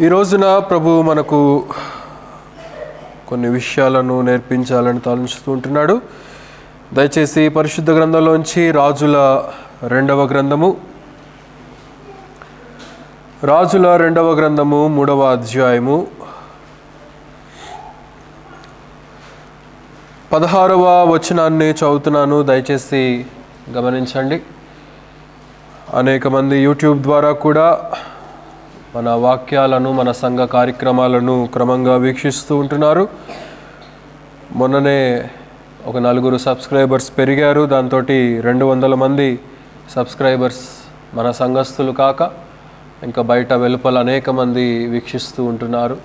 ఈ రోజున ప్రభు మనకు కొన్ని విషయాలను నేర్పించాలని తలంచుతూ ఉంటున్నాడు. దయచేసి పరిశుద్ధ గ్రంథంలోంచి రాజుల రెండవ గ్రంథము 3వ అధ్యాయము 16వ వచనాన్ని చదువుతున్నాను. దయచేసి గమనించండి. అనేక మంది యూట్యూబ్ ద్వారా కూడా మన వాక్యాలను, మన సంఘ కార్యక్రమాలను క్రమంగా వీక్షిస్తూ ఉంటున్నారు. మొన్ననే ఒక 4 సబ్స్క్రైబర్స్ పెరిగారు. దాంతో 200 మంది సబ్స్క్రైబర్స్ మన సంఘస్థులు కాక ఇంకా బయట వెలుపల అనేక మంది వీక్షిస్తూ ఉంటున్నారు.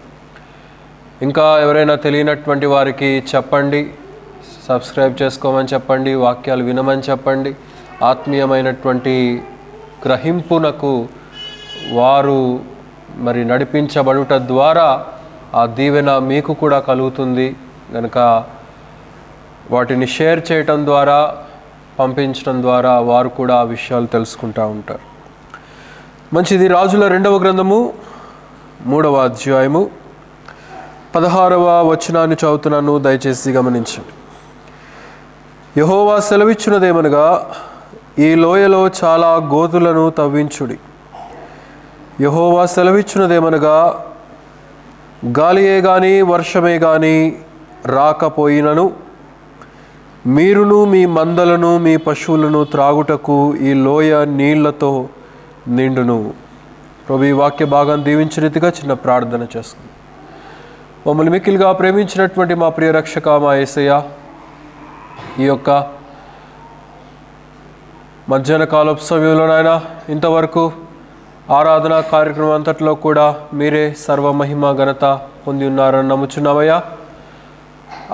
ఇంకా ఎవరైనా తెలియనటువంటి వారికి చెప్పండి, సబ్స్క్రైబ్ చేసుకోమని చెప్పండి, వాక్యాలు వినమని చెప్పండి. ఆత్మీయమైనటువంటి గ్రహింపునకు వారు మరి నడిపించబడుట ద్వారా ఆ దీవెన మీకు కూడా కలుగుతుంది కనుక వాటిని షేర్ చేయటం ద్వారా, పంపించడం ద్వారా వారు కూడా ఆ విషయాలు తెలుసుకుంటూ ఉంటారు. మంచిది. రాజుల 2వ గ్రంథము 3వ అధ్యాయము 16వ వచనాన్ని చదువుతున్నాను. దయచేసి గమనించండి. యెహోవా సెలవిచ్చినదేమనగా, ఈ లోయలో చాలా గోతులను తవ్వించుడి. యెహోవా సెలవిచ్చినదేమనగా, గాలియే గాని వర్షమే గాని రాకపోయినను మీరును మీ మందలను మీ పశువులను త్రాగుటకు ఈ లోయ నీళ్లతో నిండును. ప్రభు ఈ వాక్య భాగాన్ని దీవించిన రీతిగా చిన్న ప్రార్థన చేసుకుంది. మమ్మల్ని మిక్కిలిగా ప్రేమించినటువంటి మా ప్రియ రక్షక, మా యేసయ్య, ఈ యొక్క మధ్యాహ్న కాలపు సమయంలో నాయన ఇంతవరకు ఆరాధన కార్యక్రమం అంతట్లో కూడా మీరే సర్వమహిమ ఘనత పొంది ఉన్నారని నమ్ముచున్నామయ్యా.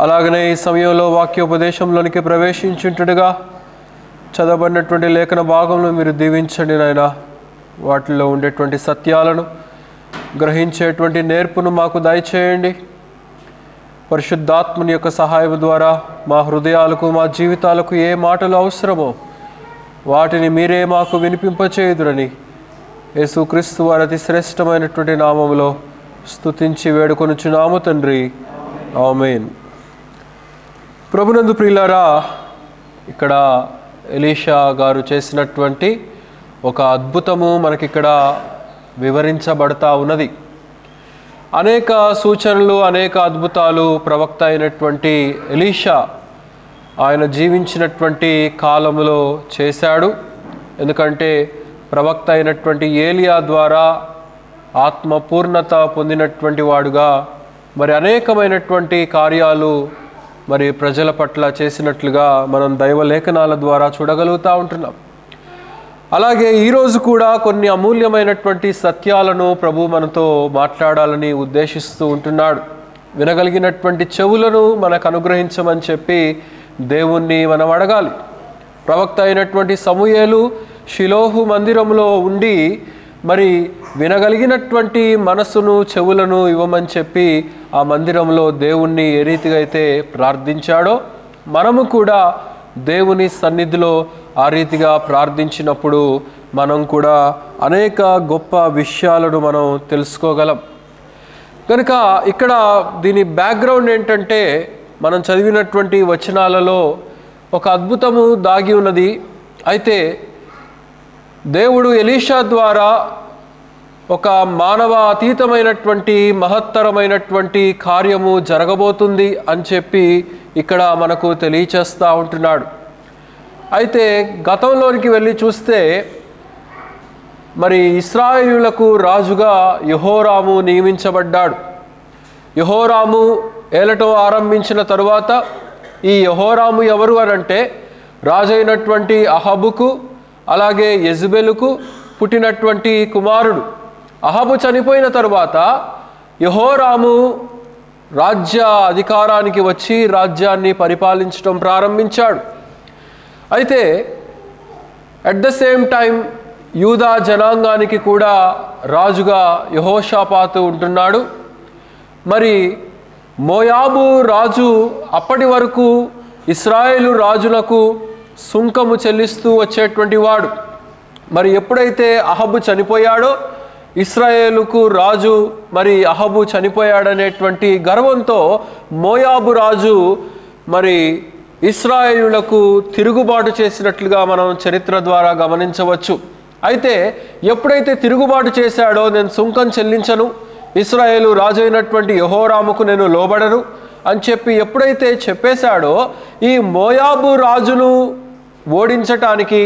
అలాగనే ఈ సమయంలో వాక్యోపదేశంలోనికి ప్రవేశించుంటుగా చదవబడినటువంటి లేఖన భాగంలో మీరు దీవించండి నాయన. వాటిలో ఉండేటువంటి సత్యాలను గ్రహించేటువంటి నేర్పును మాకు దయచేయండి. పరిశుద్ధాత్మని యొక్క సహాయం ద్వారా మా హృదయాలకు, మా జీవితాలకు ఏ మాటలు అవసరమో వాటిని మీరే మాకు వినిపింపచేయుదురని యేసుక్రీస్తు వారి అతి శ్రేష్టమైనటువంటి నామములో స్తుతించి వేడుకొనుచున్నాము తండ్రి, ఆమేన్. ప్రభునందు ప్రియులారా, ఇక్కడ ఎలీషా గారు చేసినటువంటి ఒక అద్భుతము మనకిక్కడ వివరించబడతా ఉన్నది. అనేక సూచనలు, అనేక అద్భుతాలు ప్రవక్త అయినటువంటి ఎలీషా ఆయన జీవించినటువంటి కాలములో చేశాడు. ఎందుకంటే ప్రవక్త అయినటువంటి ఏలియా ద్వారా ఆత్మపూర్ణత పొందినటువంటి వాడుగా మరి అనేకమైనటువంటి కార్యాలు మరి ప్రజల పట్ల చేసినట్లుగా మనం దైవలేఖనాల ద్వారా చూడగలుగుతూ ఉంటున్నాం. అలాగే ఈరోజు కూడా కొన్ని అమూల్యమైనటువంటి సత్యాలను ప్రభు మనతో మాట్లాడాలని ఉద్దేశిస్తూ ఉంటున్నాడు. వినగలిగినటువంటి చెవులను మనకు అనుగ్రహించమని చెప్పి దేవుణ్ణి మనం అడగాలి. ప్రవక్త అయినటువంటి సమూయేలు షిలోహు మందిరంలో ఉండి మరి వినగలిగినటువంటి మనసును, చెవులను ఇవ్వమని చెప్పి ఆ మందిరంలో దేవుణ్ణి ఏ రీతిగా అయితే ప్రార్థించాడో మనము కూడా దేవుని సన్నిధిలో ఆ రీతిగా ప్రార్థించినప్పుడు మనం కూడా అనేక గొప్ప విషయాలను మనం తెలుసుకోగలం. కనుక ఇక్కడ దీని బ్యాక్గ్రౌండ్ ఏంటంటే, మనం చదివినటువంటి వచనాలలో ఒక అద్భుతము దాగి ఉన్నది. అయితే దేవుడు ఎలీషా ద్వారా ఒక మానవ అతీతమైనటువంటి మహత్తరమైనటువంటి కార్యము జరగబోతుంది అని చెప్పి ఇక్కడ మనకు తెలియచేస్తూ ఉంటున్నాడు. అయితే గతంలోనికి వెళ్ళి చూస్తే మరి ఇశ్రాయేలులకు రాజుగా యెహోరాము నియమించబడ్డాడు. యెహోరాము ఏలటం ఆరంభించిన తరువాత ఈ యెహోరాము ఎవరు అనంటే, రాజైనటువంటి అహాబుకు అలాగే యెజబెలుకు పుట్టినటువంటి కుమారుడు. అహాబు చనిపోయిన తరువాత యెహోరాము రాజ్య అధికారానికి వచ్చి రాజ్యాన్ని పరిపాలించడం ప్రారంభించాడు. అయితే అట్ ద సేమ్ టైం యూదా జనాంగానికి కూడా రాజుగా యెహోషాపాతు ఉంటున్నాడు. మరి మోయాబు రాజు అప్పటి వరకు ఇశ్రాయేలు రాజులకు సుంకము చెల్లిస్తూ వచ్చేటువంటి వాడు. మరి ఎప్పుడైతే అహాబు చనిపోయాడో ఇశ్రాయేలుకు రాజు మరి అహబు చనిపోయాడనేటువంటి గర్వంతో మోయాబు రాజు మరి ఇశ్రాయేలులకు తిరుగుబాటు చేసినట్లుగా మనం చరిత్ర ద్వారా గమనించవచ్చు. అయితే ఎప్పుడైతే తిరుగుబాటు చేశాడో, నేను సుంకం చెల్లించను, ఇశ్రాయేలు రాజు అయినటువంటి యెహోరాముకు నేను లోబడను అని చెప్పి ఎప్పుడైతే చెప్పేశాడో, ఈ మోయాబు రాజును ఓడించటానికి,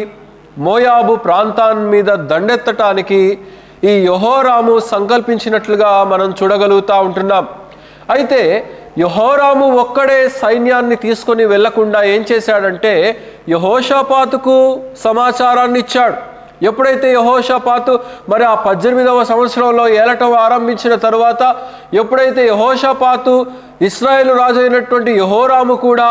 మోయాబు ప్రాంతాన్ని మీద దండెత్తటానికి ఈ యెహోరాము సంకల్పించినట్లుగా మనం చూడగలుగుతూ ఉంటున్నాం. అయితే యెహోరాము ఒక్కడే సైన్యాన్ని తీసుకొని వెళ్లకుండా ఏం చేశాడంటే యెహోషాపాతుకు సమాచారాన్ని ఇచ్చాడు. ఎప్పుడైతే యెహోషాపాతు మరి ఆ 18వ సంవత్సరంలో ఏలటం ఆరంభించిన తరువాత, ఎప్పుడైతే యెహోషాపాతు ఇశ్రాయేలు రాజు అయినటువంటి యెహోరాము కూడా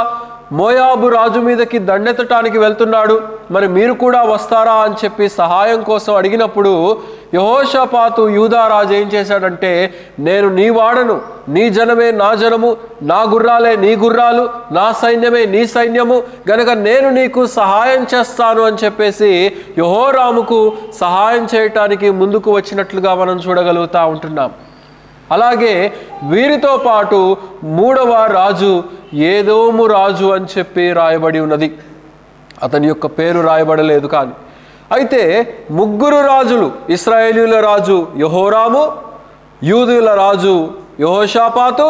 మోయాబు రాజు మీదకి దండెత్తటానికి వెళ్తున్నాడు, మరి మీరు కూడా వస్తారా అని చెప్పి సహాయం కోసం అడిగినప్పుడు యెహోషాపాతు యూదా రాజు ఏం చేశాడంటే, నేను నీ వాడను, నీ జనమే నా జనము, నా గుర్రాలే నీ గుర్రాలు, నా సైన్యమే నీ సైన్యము, గనక నేను నీకు సహాయం చేస్తాను అని చెప్పేసి యెహోరాముకు సహాయం చేయటానికి ముందుకు వచ్చినట్లుగా మనం చూడగలుగుతూ ఉంటున్నాం. అలాగే వీరితో పాటు 3వ రాజు ఏదోము రాజు అని చెప్పి రాయబడి ఉన్నది. అతని యొక్క పేరు రాయబడలేదు. కానీ అయితే 3 రాజులు, ఇశ్రాయేలీయుల రాజు యెహోరాము, యూదుల రాజు యెహోషాపాతు,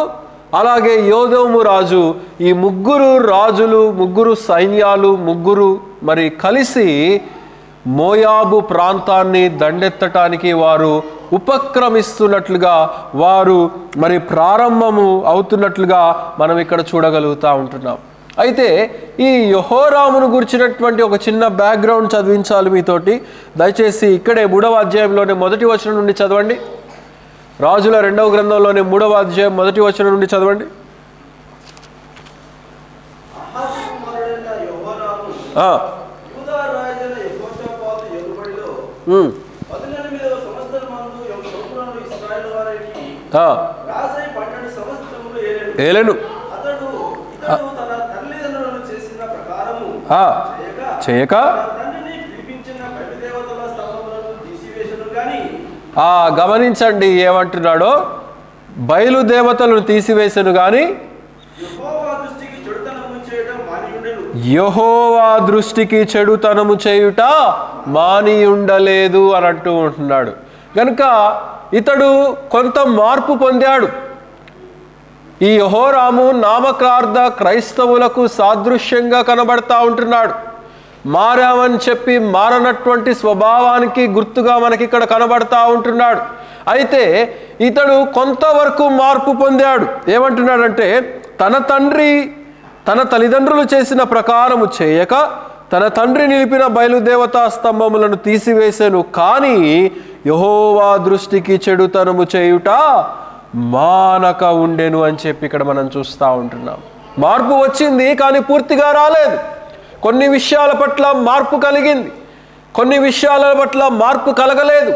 అలాగే యోదోము రాజు, ఈ 3 రాజులు, 3 సైన్యాలు, 3 మరి కలిసి మోయాబు ప్రాంతాన్ని దండెత్తటానికి వారు ఉపక్రమిస్తున్నట్లుగా, వారు మరి ప్రారంభము అవుతున్నట్లుగా మనం ఇక్కడ చూడగలుగుతూ ఉంటున్నాం. అయితే ఈ యెహోరామును గురించినటువంటి ఒక చిన్న బ్యాక్గ్రౌండ్ చదివించాలి మీతోటి. దయచేసి ఇక్కడే 3వ అధ్యాయంలోని 1వ వచనం నుండి చదవండి. రాజుల 2వ గ్రంథంలోని 3వ అధ్యాయం 1వ వచనం నుండి చదవండి. ఏలెను చేయక గమనించండి ఏమంటున్నాడో, బయలుదేవతలను తీసివేసెను గాని యెహోవా దృష్టికి చెడుతనము చేయుట మానియుండలేదు అని అంటూ ఉంటున్నాడు. కనుక ఇతడు కొంత మార్పు పొందాడు. ఈ యెహోరాము నామకార్థ క్రైస్తవులకు సాదృశ్యంగా కనబడతా ఉంటున్నాడు. మారామని చెప్పి మారనటువంటి స్వభావానికి గుర్తుగా మనకి ఇక్కడ కనబడతా ఉంటున్నాడు. అయితే ఇతడు కొంతవరకు మార్పు పొందాడు. ఏమంటున్నాడంటే, తన తల్లిదండ్రులు చేసిన ప్రకారము చేయక తన తండ్రి నిలిపిన బయలుదేవతా స్తంభములను తీసివేసెను, కానీ యెహోవా దృష్టికి చెడుతనము చేయుట మానక ఉండెను అని చెప్పి ఇక్కడ మనం చూస్తూ ఉంటున్నాం. మార్పు వచ్చింది కానీ పూర్తిగా రాలేదు. కొన్ని విషయాల పట్ల మార్పు కలిగింది, కొన్ని విషయాల పట్ల మార్పు కలగలేదు.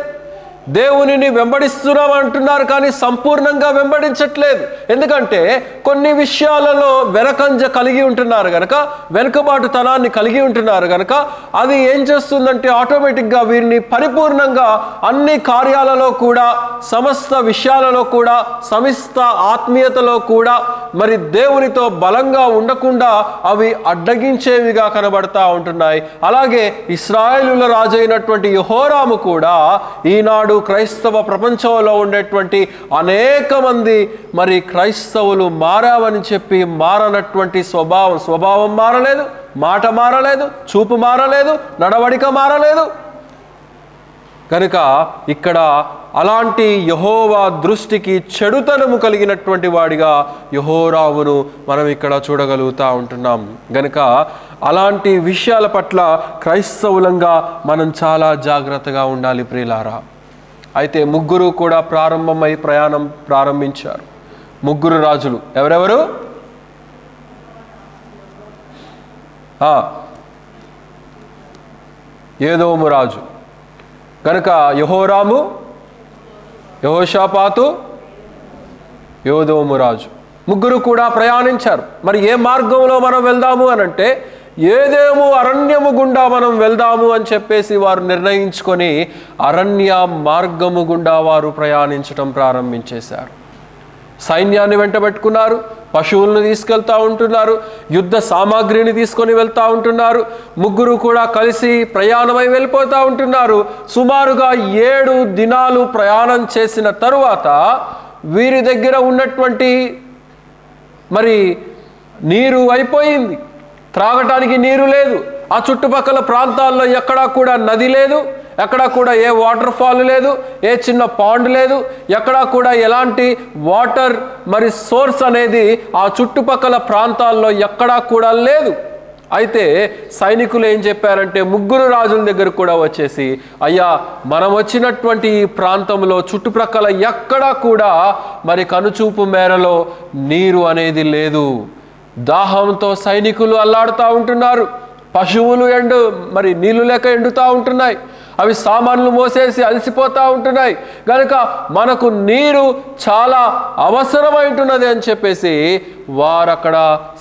దేవునిని వెంబడిస్తున్నాం అంటున్నారు కానీ సంపూర్ణంగా వెంబడించట్లేదు. ఎందుకంటే కొన్ని విషయాలలో వెనకంజ కలిగి ఉంటున్నారు కనుక, వెనుకబాటుతనాన్ని కలిగి ఉంటున్నారు కనుక అది ఏం చేస్తుందంటే ఆటోమేటిక్గా వీరిని పరిపూర్ణంగా అన్ని కార్యాలలో కూడా, సమస్త విషయాలలో కూడా, సమస్త ఆత్మీయతలో కూడా మరి దేవునితో బలంగా ఉండకుండా అవి అడ్డగించేవిగా కనబడతా ఉంటున్నాయి. అలాగే ఇశ్రాయేలుల రాజు అయినటువంటి యెహోరాము కూడా ఈనాడు క్రైస్తవ ప్రపంచంలో ఉండేటువంటి అనేక మంది మరి క్రైస్తవులు మారావని చెప్పి మారనటువంటి స్వభావం మారలేదు, మాట మారలేదు, చూపు మారలేదు, నడవడిక మారలేదు. కనుక ఇక్కడ అలాంటి యెహోవా దృష్టికి చెడుతనము కలిగినటువంటి వాడిగా యెహోరామును మనం ఇక్కడ చూడగలుగుతూ ఉంటున్నాం. గనుక అలాంటి విషయాల పట్ల క్రైస్తవులంగా మనం చాలా జాగ్రత్తగా ఉండాలి ప్రియులారా. అయితే 3 కూడా ప్రారంభమై ప్రయాణం ప్రారంభించారు. 3 రాజులు ఎవరెవరు? ఏదోము రాజు. కనుక యెహోరాము, యెహోషాపాతు, యోదోము రాజు 3 కూడా ప్రయాణించారు. మరి ఏ మార్గంలో మనం వెళ్దాము అనంటే ఏదేమో అరణ్యము గుండా మనం వెళ్దాము అని చెప్పేసి వారు నిర్ణయించుకొని అరణ్య మార్గము గుండా వారు ప్రయాణించడం ప్రారంభించేశారు. సైన్యాన్ని వెంటబెట్టుకున్నారు, పశువులను తీసుకెళ్తా ఉంటున్నారు, యుద్ధ సామాగ్రిని తీసుకొని వెళ్తా ఉంటున్నారు. ముగ్గురు కూడా కలిసి ప్రయాణమై వెళ్ళిపోతూ ఉంటున్నారు. సుమారుగా 7 దినాలు ప్రయాణం చేసిన తరువాత వీరి దగ్గర ఉన్నటువంటి మరి నీరు అయిపోయింది, త్రాగటానికి నీరు లేదు. ఆ చుట్టుపక్కల ప్రాంతాల్లో ఎక్కడా కూడా నది లేదు, ఎక్కడా కూడా ఏ వాటర్ ఫాల్ లేదు, ఏ చిన్న పాండ్ లేదు, ఎక్కడా కూడా ఎలాంటి వాటర్ మరి సోర్స్ అనేది ఆ చుట్టుపక్కల ప్రాంతాల్లో ఎక్కడా కూడా లేదు. అయితే సైనికులు ఏం చెప్పారంటే, ముగ్గురు రాజుల దగ్గర కూడా వచ్చేసి, అయ్యా మనం వచ్చినటువంటి ఈ ప్రాంతంలో చుట్టుప్రక్కల ఎక్కడా కూడా మరి కనుచూపు మేరలో నీరు అనేది లేదు. దాహంతో సైనికులు అల్లాడుతూ ఉంటున్నారు. పశువులు మరి నీళ్లు లేక ఎండుతూ ఉంటున్నాయి. అవి సామాన్లు మోసేసి అలసిపోతూ ఉంటున్నాయి. కనుక మనకు నీరు చాలా అవసరమైంటున్నది అని చెప్పేసి వారు అక్కడ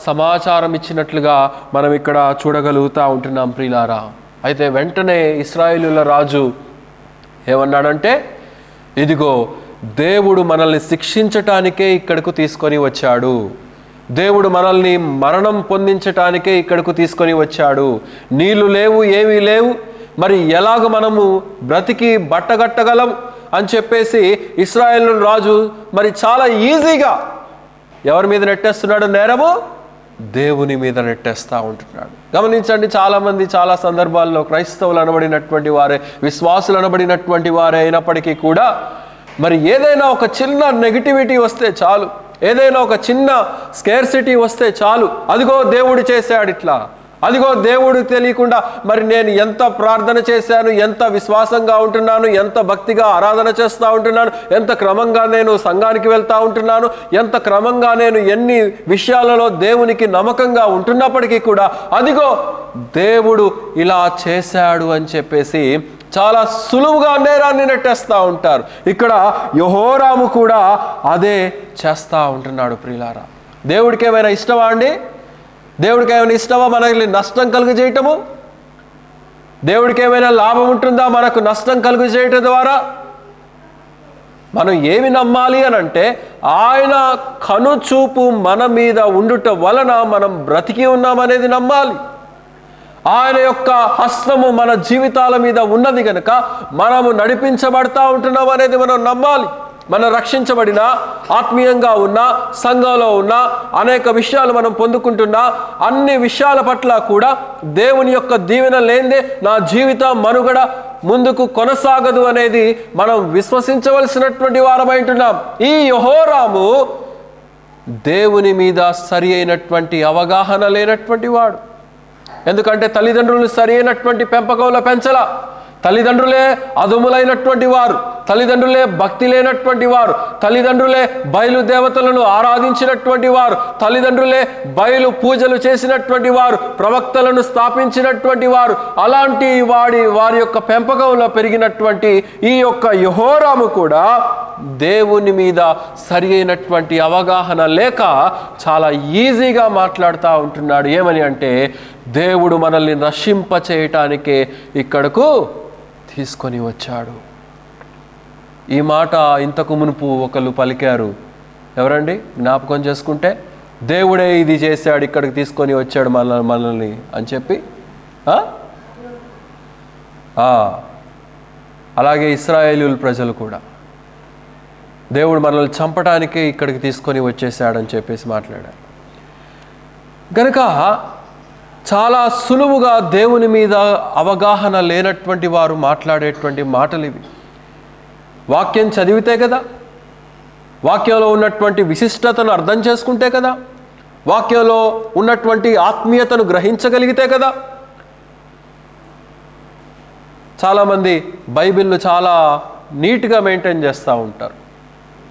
సమాచారం ఇచ్చినట్లుగా మనం ఇక్కడ చూడగలుగుతూ ఉంటున్నాం ప్రియులారా. అయితే వెంటనే ఇశ్రాయేలుల రాజు ఏమన్నాడంటే, ఇదిగో దేవుడు మనల్ని శిక్షించటానికే ఇక్కడకు తీసుకొని వచ్చాడు, దేవుడు మనల్ని మరణం పొందించటానికే ఇక్కడకు తీసుకొని వచ్చాడు. నీళ్లు లేవు, ఏమీ లేవు, మరి ఎలాగ మనము బ్రతికి బట్టగట్టగలం అని చెప్పేసి ఇశ్రాయేలు రాజు మరి చాలా ఈజీగా ఎవరి మీద నెట్టేస్తున్నాడు? నేరము దేవుని మీద నెట్టేస్తూ ఉంటున్నాడు. గమనించండి, చాలామంది చాలా సందర్భాల్లో క్రైస్తవులు అనబడినటువంటి వారే, విశ్వాసులు అనబడినటువంటి వారే అయినప్పటికీ కూడా మరి ఏదైనా ఒక చిన్న నెగిటివిటీ వస్తే చాలు, ఏదైనా ఒక చిన్న స్కేర్సిటీ వస్తే చాలు, అదిగో దేవుడు చేశాడు ఇట్లా, అదిగో దేవుడు తెలియకుండా మరి నేను ఎంత ప్రార్థన చేశాను, ఎంత విశ్వాసంగా ఉంటున్నాను, ఎంత భక్తిగా ఆరాధన చేస్తూ ఉంటున్నాను, ఎంత క్రమంగా నేను సంఘానికి వెళ్తూ ఉంటున్నాను, ఎంత క్రమంగా నేను ఎన్ని విషయాలలో దేవునికి నమ్మకంగా ఉంటున్నప్పటికీ కూడా అదిగో దేవుడు ఇలా చేశాడు అని చెప్పేసి చాలా సులువుగా నేరాన్ని నెట్టేస్తూ ఉంటారు. ఇక్కడ యెహోరాము కూడా అదే చేస్తూ ఉంటున్నాడు ప్రియులారా. దేవుడికి ఏమైనా ఇష్టమా అండి? దేవుడికి ఏమైనా ఇష్టమా మనకి నష్టం కలుగజేయటము? దేవుడికి ఏమైనా లాభం ఉంటుందా మనకు నష్టం కలుగజేయటం ద్వారా? మనం ఏమి నమ్మాలి అని అంటే, ఆయన కనుచూపు మన మీద ఉండుట వలన మనం బ్రతికి ఉన్నామనేది నమ్మాలి. ఆయన యొక్క హస్తము మన జీవితాల మీద ఉన్నది కనుక మనము నడిపించబడతా ఉంటున్నాం అనేది మనం నమ్మాలి. మనం రక్షించబడిన, ఆత్మీయంగా ఉన్న, సంఘంలో ఉన్న, అనేక విషయాలు మనం పొందుకుంటున్నా అన్ని విషయాల పట్ల కూడా దేవుని యొక్క దీవెన లేనిదే నా జీవితం మనుగడ ముందుకు కొనసాగదు అనేది మనం విశ్వసించవలసినటువంటి వారమై ఉంటున్నాం. ఈ యెహోరాము దేవుని మీద సరి అయినటువంటి అవగాహన లేనటువంటి వాడు. ఎందుకంటే తల్లిదండ్రులు సరి అయినటువంటి పెంపకంలో పెంచలా, తల్లిదండ్రులే అదుములైనటువంటి వారు, తల్లిదండ్రులే భక్తి లేనటువంటి వారు, తల్లిదండ్రులే బయలు దేవతలను ఆరాధించినటువంటి వారు, తల్లిదండ్రులే బయలు పూజలు చేసినటువంటి వారు, ప్రవక్తలను స్థాపించినటువంటి వారు. అలాంటి వారి యొక్క పెంపకంలో పెరిగినటువంటి ఈ యొక్క యెహోరాము కూడా దేవుని మీద సరి అయినటువంటి అవగాహన లేక చాలా ఈజీగా మాట్లాడుతూ ఉంటున్నాడు. ఏమని అంటే, దేవుడు మనల్ని నశింపచేయటానికే ఇక్కడకు తీసుకొని వచ్చాడు. ఈ మాట ఇంతకు మునుపు ఒకళ్ళు పలికారు. ఎవరండి? జ్ఞాపకం చేసుకుంటే, దేవుడే ఇది చేశాడు, ఇక్కడికి తీసుకొని వచ్చాడు మనల్ని అని చెప్పి. అలాగే ఇశ్రాయేలీయుల ప్రజలు కూడా దేవుడు మనల్ని చంపడానికే ఇక్కడికి తీసుకొని వచ్చేసాడని చెప్పేసి మాట్లాడారు. కనుక చాలా సులువుగా దేవుని మీద అవగాహన లేనటువంటి వారు మాట్లాడేటువంటి మాటలు ఇవి. వాక్యం చదివితే కదా, వాక్యంలో ఉన్నటువంటి విశిష్టతను అర్థం చేసుకుంటే కదా, వాక్యంలో ఉన్నటువంటి ఆత్మీయతను గ్రహించగలిగితే కదా. చాలామంది బైబిల్ను చాలా నీట్గా మెయింటైన్ చేస్తూ ఉంటారు.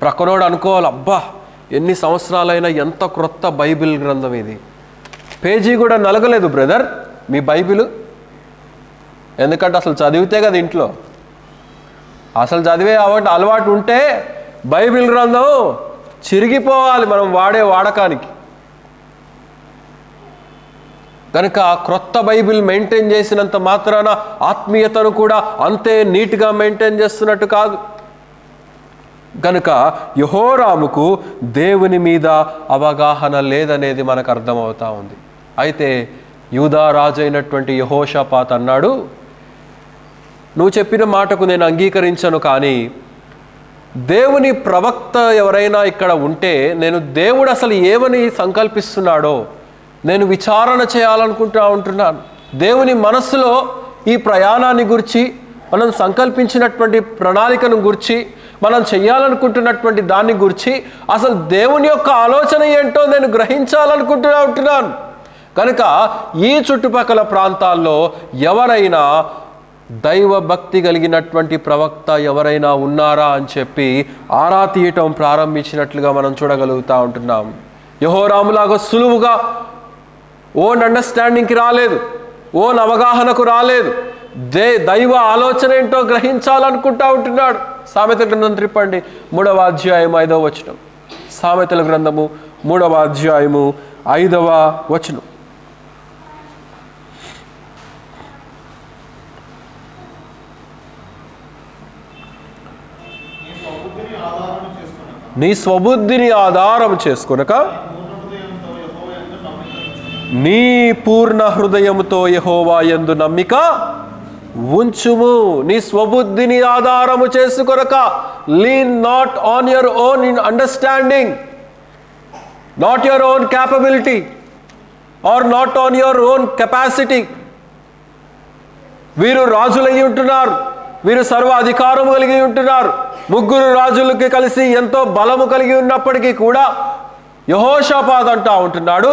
ప్రక్కనోడు అనుకోవాలి, అబ్బా ఎన్ని సంవత్సరాలైనా ఎంత క్రొత్త బైబిల్ గ్రంథం ఇది, పేజీ కూడా నలగలేదు బ్రదర్ మీ బైబిల్. ఎందుకంటే అసలు చదివితే కదా ఇంట్లో, అసలు చదివే అలవాటు ఉంటే బైబిల్ గ్రంథం చిరిగిపోవాలి మనం వాడే వాడకానికి. కనుక క్రొత్త బైబిల్ మెయింటైన్ చేసినంత మాత్రాన ఆత్మీయతను కూడా అంతే నీట్గా మెయింటైన్ చేస్తున్నట్టు కాదు. కనుక యెహోరాముకు దేవుని మీద అవగాహన లేదనేది మనకు అర్థమవుతా ఉంది. అయితే యూదా రాజు అయినటువంటి యెహోషాపాతు అన్నాడు, నువ్వు చెప్పిన మాటకు నేను అంగీకరించను, కానీ దేవుని ప్రవక్త ఎవరైనా ఇక్కడ ఉంటే నేను దేవుడు అసలు ఏమని సంకల్పిస్తున్నాడో నేను విచారణ చేయాలనుకుంటూ ఉంటున్నాను. దేవుని మనస్సులో ఈ ప్రయాణాన్ని గురించి, మనం సంకల్పించినటువంటి ప్రణాళికను గురించి, మనం చెయ్యాలనుకుంటున్నటువంటి దాన్ని గురించి అసలు దేవుని యొక్క ఆలోచన ఏంటో నేను గ్రహించాలనుకుంటూ ఉంటున్నాను. కనుక ఈ చుట్టుపక్కల ప్రాంతాల్లో ఎవరైనా దైవ భక్తి కలిగినటువంటి ప్రవక్త ఎవరైనా ఉన్నారా అని చెప్పి ఆరా తీయటం ప్రారంభించినట్లుగా మనం చూడగలుగుతూ ఉంటున్నాం. యెహోరాములాగా సులువుగా ఓన్ అండర్స్టాండింగ్కి రాలేదు, ఓన్ అవగాహనకు రాలేదు. దైవ ఆలోచన ఏంటో గ్రహించాలనుకుంటా ఉంటున్నాడు. సామెతల గ్రంథం త్రిప్పండి, 3వ అధ్యాయం 5వ వచనం. సామెతల గ్రంథము 3వ అధ్యాయము 5వ వచనం. నీ స్వబుద్ధిని ఆధారం చేసుకొనక నీ పూర్ణ హృదయముతో యెహోవా యందు నమ్మిక ఉంచుము. నీ స్వబుద్ధిని ఆధారము చేసుకొనక, lean not on your own understanding, not your own capability or not on your own capacity. వీరు రాజులయ్యి ఉంటున్నారు, వీరు సర్వ అధికారము కలిగి ఉంటున్నారు. 3 రాజులకి కలిసి ఎంతో బలము కలిగి ఉన్నప్పటికీ కూడా యెహోషాపాతు అంటా ఉంటున్నాడు,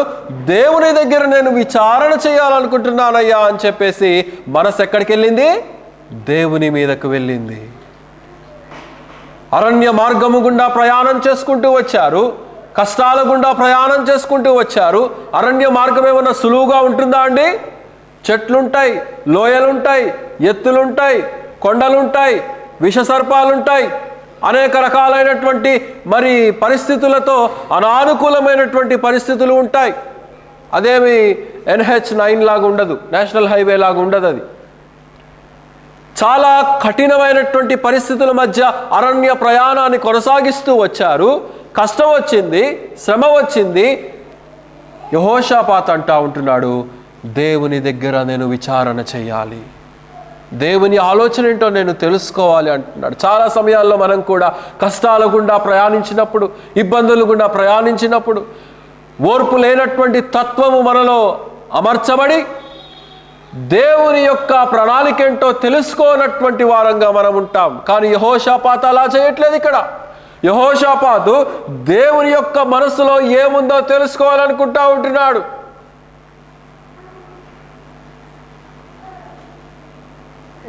దేవుని దగ్గర నేను విచారణ చేయాలనుకుంటున్నానయ్యా అని చెప్పేసి మనసు ఎక్కడికి వెళ్ళింది? దేవుని మీదకు వెళ్ళింది. అరణ్య మార్గము గుండా ప్రయాణం చేసుకుంటూ వచ్చారు, కష్టాల గుండా ప్రయాణం చేసుకుంటూ వచ్చారు. అరణ్య మార్గం ఏమన్నా సులువుగా ఉంటుందా అండి? చెట్లుంటాయి, లోయలుంటాయి, ఎత్తులుంటాయి, కొండలుంటాయి, విషసర్పాలుంటాయి, అనేక రకాలైనటువంటి మరి పరిస్థితులతో అనానుకూలమైనటువంటి పరిస్థితులు ఉంటాయి. అదేమి NH9 లాగా ఉండదు, నేషనల్ హైవే లాగా ఉండదు. అది చాలా కఠినమైనటువంటి పరిస్థితుల మధ్య అరణ్య ప్రయాణాన్ని కొనసాగిస్తూ వచ్చారు. కష్టం వచ్చింది, శ్రమ వచ్చింది. యెహోషాపాతు అంటా ఉంటున్నాడు, దేవుని దగ్గర నేను విచారణ చేయాలి, దేవుని ఆలోచన ఏంటో నేను తెలుసుకోవాలి అంటున్నాడు. చాలా సమయాల్లో మనం కూడా కష్టాల గుండా ప్రయాణించినప్పుడు, ఇబ్బందులు గుండా ప్రయాణించినప్పుడు ఓర్పు లేనటువంటి తత్వము మనలో అమర్చబడి దేవుని యొక్క ప్రణాళిక ఏంటో తెలుసుకోనటువంటి వారంగా మనం ఉంటాం. కానీ యెహోషాపాతు అలా చేయట్లేదు. ఇక్కడ యెహోషాపాతు దేవుని యొక్క మనసులో ఏముందో తెలుసుకోవాలనుకుంటా ఉంటున్నాడు.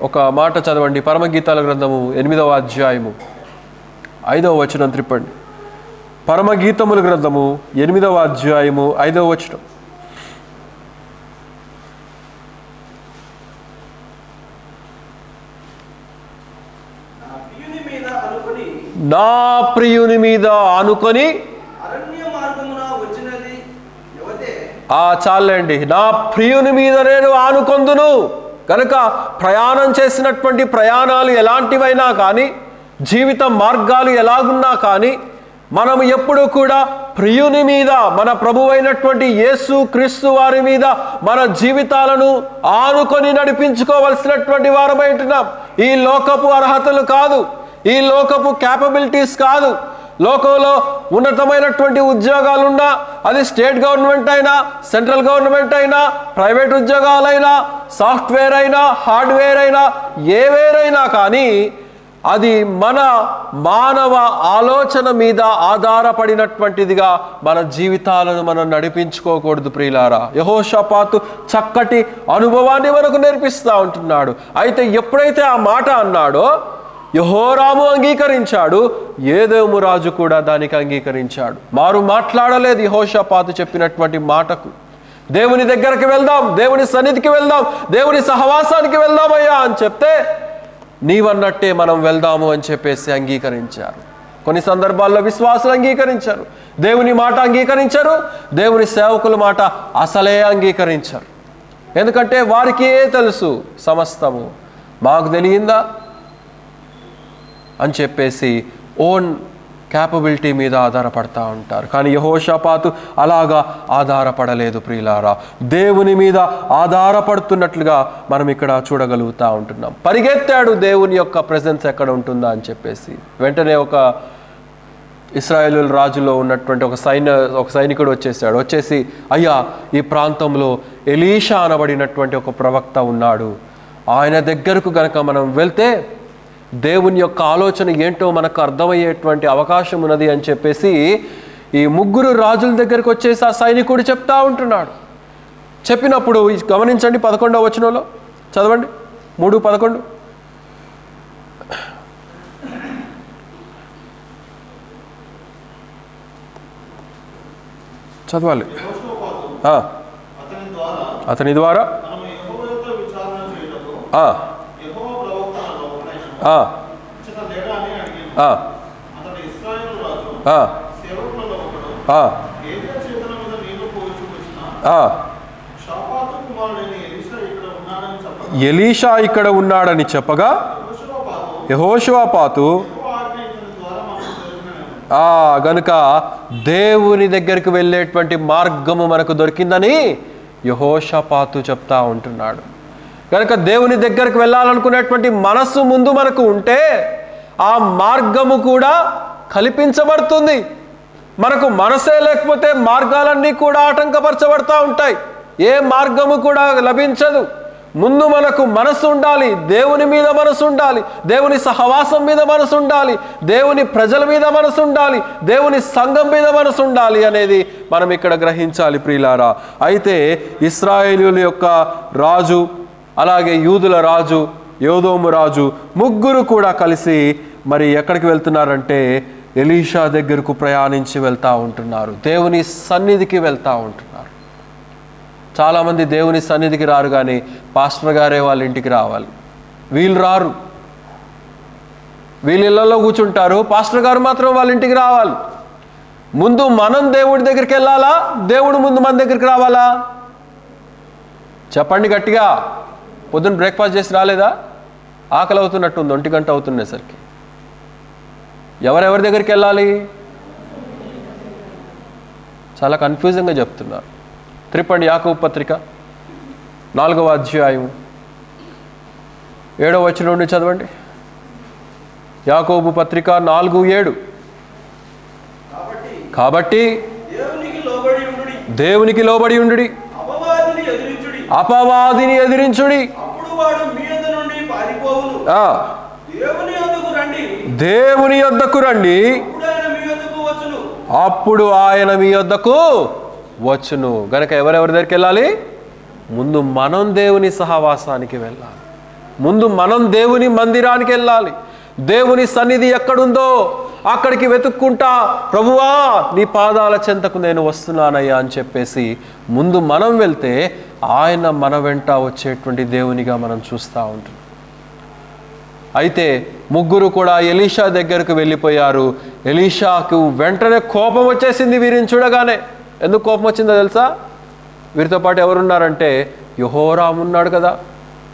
ఒక మాట చదవండి, పరమగీతాల గ్రంథము 8వ అధ్యాయము 5వ వచనం త్రిప్పండి. పరమగీతముల గ్రంథము 8వ అధ్యాయము 5వ వచనం. నా ప్రియుని మీద ఆనుకొని చాలండి, నా ప్రియుని మీద నేను ఆనుకొందును. కనుక ప్రయాణం చేసినటువంటి ప్రయాణాలు ఎలాంటివైనా కానీ, జీవిత మార్గాలు ఎలాగున్నా కానీ, మనము ఎప్పుడూ కూడా ప్రియుని మీద, మన ప్రభువైనటువంటి యేసు క్రీస్తు వారి మీద మన జీవితాలను ఆనుకొని నడిపించుకోవలసినటువంటి వారమై ఉంటున్నాం. ఈ లోకపు అర్హతలు కాదు, ఈ లోకపు క్యాపబిలిటీస్ కాదు. లోకంలో ఉన్నతమైనటువంటి ఉద్యోగాలున్నా, అది స్టేట్ గవర్నమెంట్ అయినా, సెంట్రల్ గవర్నమెంట్ అయినా, ప్రైవేట్ ఉద్యోగాలైనా, సాఫ్ట్వేర్ అయినా, హార్డ్వేర్ అయినా, ఏవేరైనా కానీ అది మన మానవ ఆలోచన మీద ఆధారపడినటువంటిదిగా మన జీవితాలను మనం నడిపించుకోకూడదు ప్రియులారా. యెహోషాపాతు చక్కటి అనుభవాన్ని మనకు నేర్పిస్తూ ఉంటున్నాడు. అయితే ఎప్పుడైతే ఆ మాట అన్నాడో యెహోరాము అంగీకరించాడు, ఏదోము రాజు కూడా దానికి అంగీకరించాడు. మారు మాట్లాడలేదు యెహోషాపాతు చెప్పినటువంటి మాటకు. దేవుని దగ్గరికి వెళ్దాం, దేవుని సన్నిధికి వెళ్దాం, దేవుని సహవాసానికి వెళ్దామయ్యా అని చెప్తే నీవన్నట్టే మనం వెళ్దాము అని చెప్పేసి అంగీకరించారు. కొన్ని సందర్భాల్లో విశ్వాసులు అంగీకరించారు, దేవుని మాట అంగీకరించారు, దేవుని సేవకుల మాట అసలే అంగీకరించారు. ఎందుకంటే వారికే తెలుసు సమస్తము, మాకు తెలియందా అని చెప్పేసి ఓన్ క్యాపబిలిటీ మీద ఆధారపడతా ఉంటారు. కానీ యెహోషాపాతు అలాగా ఆధారపడలేదు ప్రియులారా. దేవుని మీద ఆధారపడుతున్నట్లుగా మనం ఇక్కడ చూడగలుగుతూ ఉంటున్నాం. పరిగెత్తాడు దేవుని యొక్క ప్రెజెన్స్ ఎక్కడ ఉంటుందా అని చెప్పేసి. వెంటనే ఒక ఇశ్రాయేలు రాజులో ఉన్నటువంటి ఒక సైనికుడు వచ్చేసి, అయ్యా, ఈ ప్రాంతంలో ఎలీషా అనబడినటువంటి ఒక ప్రవక్త ఉన్నాడు, ఆయన దగ్గరకు గనక మనం వెళ్తే దేవుని యొక్క ఆలోచన ఏంటో మనకు అర్థమయ్యేటువంటి అవకాశం ఉన్నది అని చెప్పేసి ఈ 3 రాజుల దగ్గరకు వచ్చేసి ఆ సైనికుడు చెప్తా ఉంటున్నాడు. చెప్పినప్పుడు గమనించండి, 11వ వచనంలో చదవండి, 3:11. చదవాలి. అతని ద్వారా ఎలీషా ఇక్కడ ఉన్నాడని చెప్పగా యెహోషాపాతు గనుక దేవుని దగ్గరికి వెళ్ళేటువంటి మార్గము మనకు దొరికిందని యెహోషాపాతు చెప్తా ఉంటున్నాడు. కనుక దేవుని దగ్గరికి వెళ్ళాలనుకునేటువంటి మనస్సు ముందు మనకు ఉంటే ఆ మార్గము కూడా కల్పించబడుతుంది. మనకు మనసే లేకపోతే మార్గాలన్నీ కూడా ఆటంకపరచబడతా ఉంటాయి, ఏ మార్గము కూడా లభించదు. ముందు మనకు మనసు ఉండాలి, దేవుని మీద మనసు ఉండాలి, దేవుని సహవాసం మీద మనసు ఉండాలి, దేవుని ప్రజల మీద మనసు ఉండాలి, దేవుని సంఘం మీద మనసు ఉండాలి అనేది మనం ఇక్కడ గ్రహించాలి ప్రియులారా. అయితే ఇశ్రాయేలీయుల యొక్క రాజు, అలాగే యూదుల రాజు, యోదోము రాజు 3 కూడా కలిసి మరి ఎక్కడికి వెళ్తున్నారంటే ఎలీషా దగ్గరకు ప్రయాణించి వెళ్తూ ఉంటున్నారు, దేవుని సన్నిధికి వెళ్తూ ఉంటున్నారు. చాలామంది దేవుని సన్నిధికి రారు, కానీ పాస్టర్ గారే వాళ్ళ ఇంటికి రావాలి. వీళ్ళు రారు, వీళ్ళ ఇళ్లలో కూర్చుంటారు, పాస్టర్ గారు మాత్రం వాళ్ళ ఇంటికి రావాలి. ముందు మనం దేవుడి దగ్గరికి వెళ్ళాలా, దేవుడు ముందు మన దగ్గరికి రావాలా? చెప్పండి గట్టిగా. పొద్దున్న బ్రేక్ఫాస్ట్ చేసి రాలేదా? ఆకలి అవుతున్నట్టుంది, 1 గంట అవుతున్నేసరికి. ఎవరెవరి దగ్గరికి వెళ్ళాలి? చాలా కన్ఫ్యూజింగ్గా చెప్తున్నారు. త్రిపండి యాకోబు పత్రిక 4వ అధ్యాయం 7వ వచనం నుండి చదవండి. యాకోబు పత్రిక 4:7. కాబట్టి దేవునికి లోబడి ఉండుడి, అపవాదిని ఎదిరించుడి, దేవుని యొద్దకు రండి, అప్పుడు ఆయన మీ యొద్దకు వచ్చును. గనక ఎవరెవరి దగ్గరికి వెళ్ళాలి? ముందు మనం దేవుని సహవాసానికి వెళ్ళాలి, ముందు మనం దేవుని మందిరానికి వెళ్ళాలి. దేవుని సన్నిధి ఎక్కడుందో అక్కడికి వెతుక్కుంటా, ప్రభువా నీ పాదాల చెంతకు నేను వస్తున్నానయ్యా అని చెప్పేసి ముందు మనం వెళ్తే ఆయన మన వెంట వచ్చేటువంటి దేవునిగా మనం చూస్తూ ఉంటాం. అయితే 3 కూడా ఎలీషా దగ్గరకు వెళ్ళిపోయారు. ఎలీషాకు వెంటనే కోపం వచ్చేసింది వీరిని చూడగానే. ఎందుకు కోపం వచ్చిందో తెలుసా? వీరితో పాటు ఎవరున్నారంటే యెహోరాము ఉన్నాడు కదా.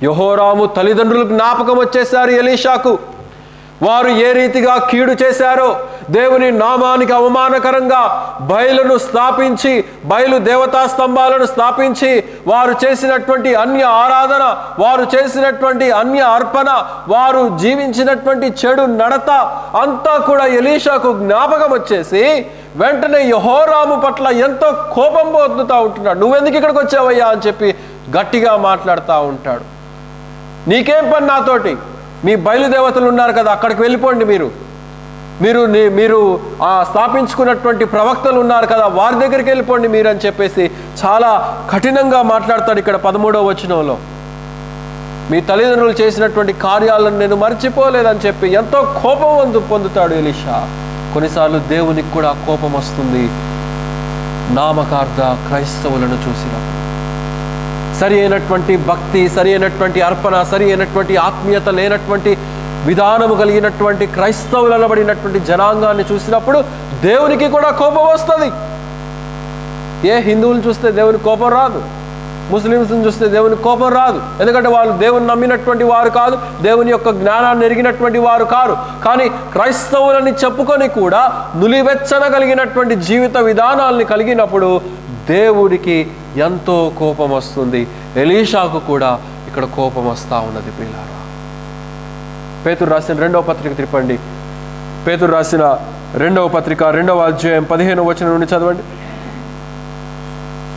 యెహోరాము తల్లిదండ్రులకు జ్ఞాపకం వచ్చేసారు ఎలీషాకు. వారు ఏ రీతిగా కీడు చేశారో, దేవుని నామానికి అవమానకరంగా బయలును స్థాపించి, బయలు దేవతా స్తంభాలను స్థాపించి, వారు చేసినటువంటి అన్య ఆరాధన, వారు చేసినటువంటి అన్య అర్పణ, వారు జీవించినటువంటి చెడు నడత అంతా కూడా ఎలీషాకు జ్ఞాపకం వచ్చేసి వెంటనే యెహోరాము పట్ల ఎంతో కోపం పొందుతూ ఉంటున్నాడు. నువ్వెందుకు ఇక్కడికి వచ్చావయ్యా అని చెప్పి గట్టిగా మాట్లాడుతూ ఉంటాడు. నీకేం పని నాతోటి? మీ బయలుదేవతలు ఉన్నారు కదా, అక్కడికి వెళ్ళిపోండి. మీరు స్థాపించుకున్నటువంటి ప్రవక్తలు ఉన్నారు కదా, వారి దగ్గరికి వెళ్ళిపోండి మీరు అని చెప్పేసి చాలా కఠినంగా మాట్లాడతాడు. ఇక్కడ 13వ వచనంలో మీ తల్లిదండ్రులు చేసినటువంటి కార్యాలను నేను మర్చిపోలేదని చెప్పి ఎంతో కోపం పొందుతాడు ఎలీషా. కొన్నిసార్లు దేవునికి కూడా కోపం వస్తుంది నామకార్థ క్రైస్తవులను చూసినప్పుడు. సరి అయినటువంటి భక్తి, సరి అయినటువంటి అర్పణ, సరి అయినటువంటి ఆత్మీయత లేనటువంటి విధానము కలిగినటువంటి క్రైస్తవులు అనబడినటువంటి జనాంగాన్ని చూసినప్పుడు దేవునికి కూడా కోపం వస్తుంది. ఏ హిందువులు చూస్తే దేవునికి కోపం రాదు, ముస్లిమ్స్ని చూస్తే దేవుని కోపం రాదు, ఎందుకంటే వాళ్ళు దేవుని నమ్మినటువంటి వారు కాదు, దేవుని యొక్క జ్ఞానాన్ని ఎరిగినటువంటి వారు కారు. కానీ క్రైస్తవులని చెప్పుకొని కూడా నులివెచ్చనగలిగినటువంటి జీవిత విధానాల్ని కలిగినప్పుడు దేవుడికి ఎంతో కోపం వస్తుంది. ఎలీషాకు కూడా ఇక్కడ కోపం వస్తూ ఉన్నది. ప్రియులారా, పేతురు రాసిన 2వ పత్రిక తిప్పండి. పేతురు రాసిన 2వ పత్రిక 2వ అధ్యాయం 15వ వచనం నుండి చదవండి.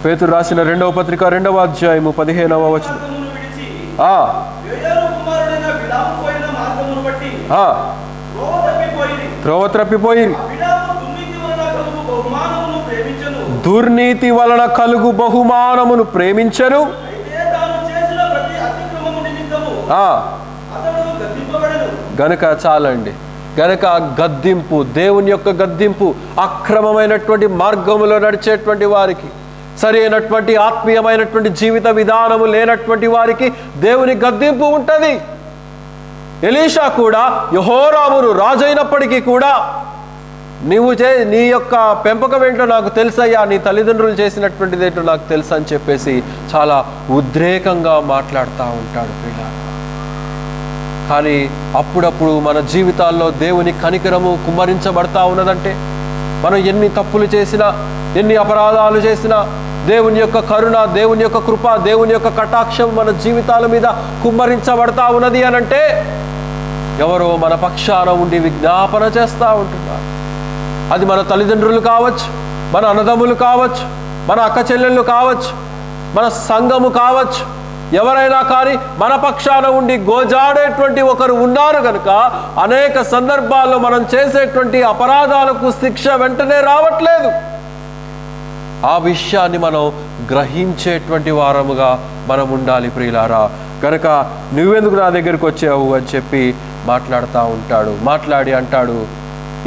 పేతురు రాసిన 2వ పత్రిక 2వ అధ్యాయము 15వ వచనం. త్రోవ త్రప్పిపోయి దుర్నీతి వలన కలుగు బహుమానమును ప్రేమించరు. గనుక చాలండి, గనుక గద్దింపు, దేవుని యొక్క గద్దింపు, అక్రమమైనటువంటి మార్గములో నడిచేటువంటి వారికి, సరి అయినటువంటి ఆత్మీయమైనటువంటి జీవిత విధానము లేనటువంటి వారికి దేవుని గద్దింపు ఉంటుంది. ఎలీషా కూడా యెహోరామును రాజైనప్పటికీ కూడా నీ యొక్క పెంపకం ఏంటో నాకు తెలుసయ్యా, నీ తల్లిదండ్రులు చేసినటువంటిది ఏంటో నాకు తెలుసు అని చెప్పేసి చాలా ఉద్రేకంగా మాట్లాడుతూ ఉంటాడు పిల్లలు. కానీ అప్పుడప్పుడు మన జీవితాల్లో దేవుని కనికరము కుమ్మరించబడతా ఉన్నదంటే, మనం ఎన్ని తప్పులు చేసినా, ఎన్ని అపరాధాలు చేసినా దేవుని యొక్క కరుణ, దేవుని యొక్క కృప, దేవుని యొక్క కటాక్షం మన జీవితాల మీద కుమ్మరించబడతా ఉన్నది అనంటే ఎవరో మన పక్షాన ఉండి విజ్ఞాపన చేస్తూ ఉంటున్నారు. అది మన తల్లిదండ్రులు కావచ్చు, మన అన్నదమ్ములు కావచ్చు, మన అక్క చెల్లెళ్ళు కావచ్చు, మన సంఘము కావచ్చు, ఎవరైనా కానీ మన పక్షాన ఉండి గోజాడేటువంటి ఒకరు ఉన్నారు కనుక అనేక సందర్భాల్లో మనం చేసేటువంటి అపరాధాలకు శిక్ష వెంటనే రావట్లేదు. ఆ విషయాన్ని మనం గ్రహించేటువంటి వారముగా మనం ఉండాలి ప్రియులారా. కనుక నువ్వెందుకు నా దగ్గరికి వచ్చావు అని చెప్పి మాట్లాడుతూ ఉంటాడు. మాట్లాడి అంటాడు,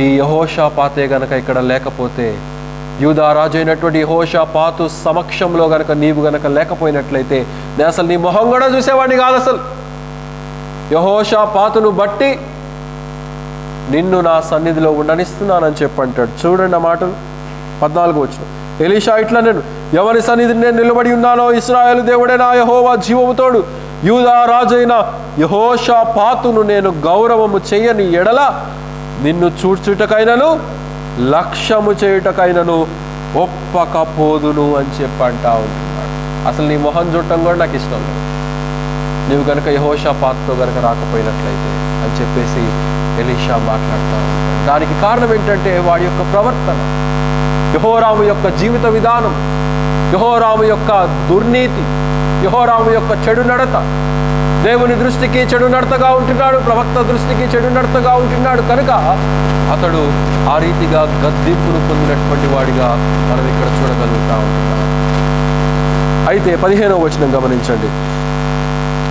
ఈ యెహోషాపాతే గనక ఇక్కడ లేకపోతే, యూదా రాజు అయినటువంటి యెహోషాపాతు సమక్షంలో గనక నీవు గనక లేకపోయినట్లయితే నేను అసలు నీ మొహం కూడా చూసేవాడిని కాదు. అసలు యెహోషాపాతును బట్టి నిన్ను నా సన్నిధిలో ఉండనిస్తున్నానని చెప్పంటాడు. చూడండి ఆ మాటలు 14వ వచనం. ఎలీషా ఇట్లా, నేను ఎవరి సన్నిధిని నేను నిలబడి ఉన్నానో ఇశ్రాయేలు దేవుడైన యెహోవా జీవముతోడు యూదా రాజైన యెహోషాపాతును నేను గౌరవము చేయని ఎడల నిన్ను చూచుటకైనను లక్ష్యము చేయుటకైనను ఒప్పకపోదును అని చెప్పంటా ఉంటున్నాడు. అసలు నీ మొహం చూడటం కూడా నాకు ఇష్టం లేదు, నీవు కనుక యెహోషాపాతుతో కనుక రాకపోయినట్లయితే అని చెప్పేసి ఎలీషా మాట్లాడుతూ ఉంటాడు. దానికి కారణం ఏంటంటే వాడి యొక్క ప్రవర్తన, యెహోరాము యొక్క జీవిత విధానం, యెహోరాము యొక్క దుర్నీతి, యెహోరాము యొక్క చెడు నడత. దేవుని దృష్టికి చెడు నడతగా ఉంటున్నాడు, ప్రవక్త దృష్టికి చెడు నడతగా ఉంటున్నాడు. కనుక అతడు ఆ రీతిగా గద్దింపును పొందినటువంటి వాడిగా మనం ఇక్కడ చూడగలుగుతా ఉంటున్నాం. అయితే 15వ వచనం గమనించండి,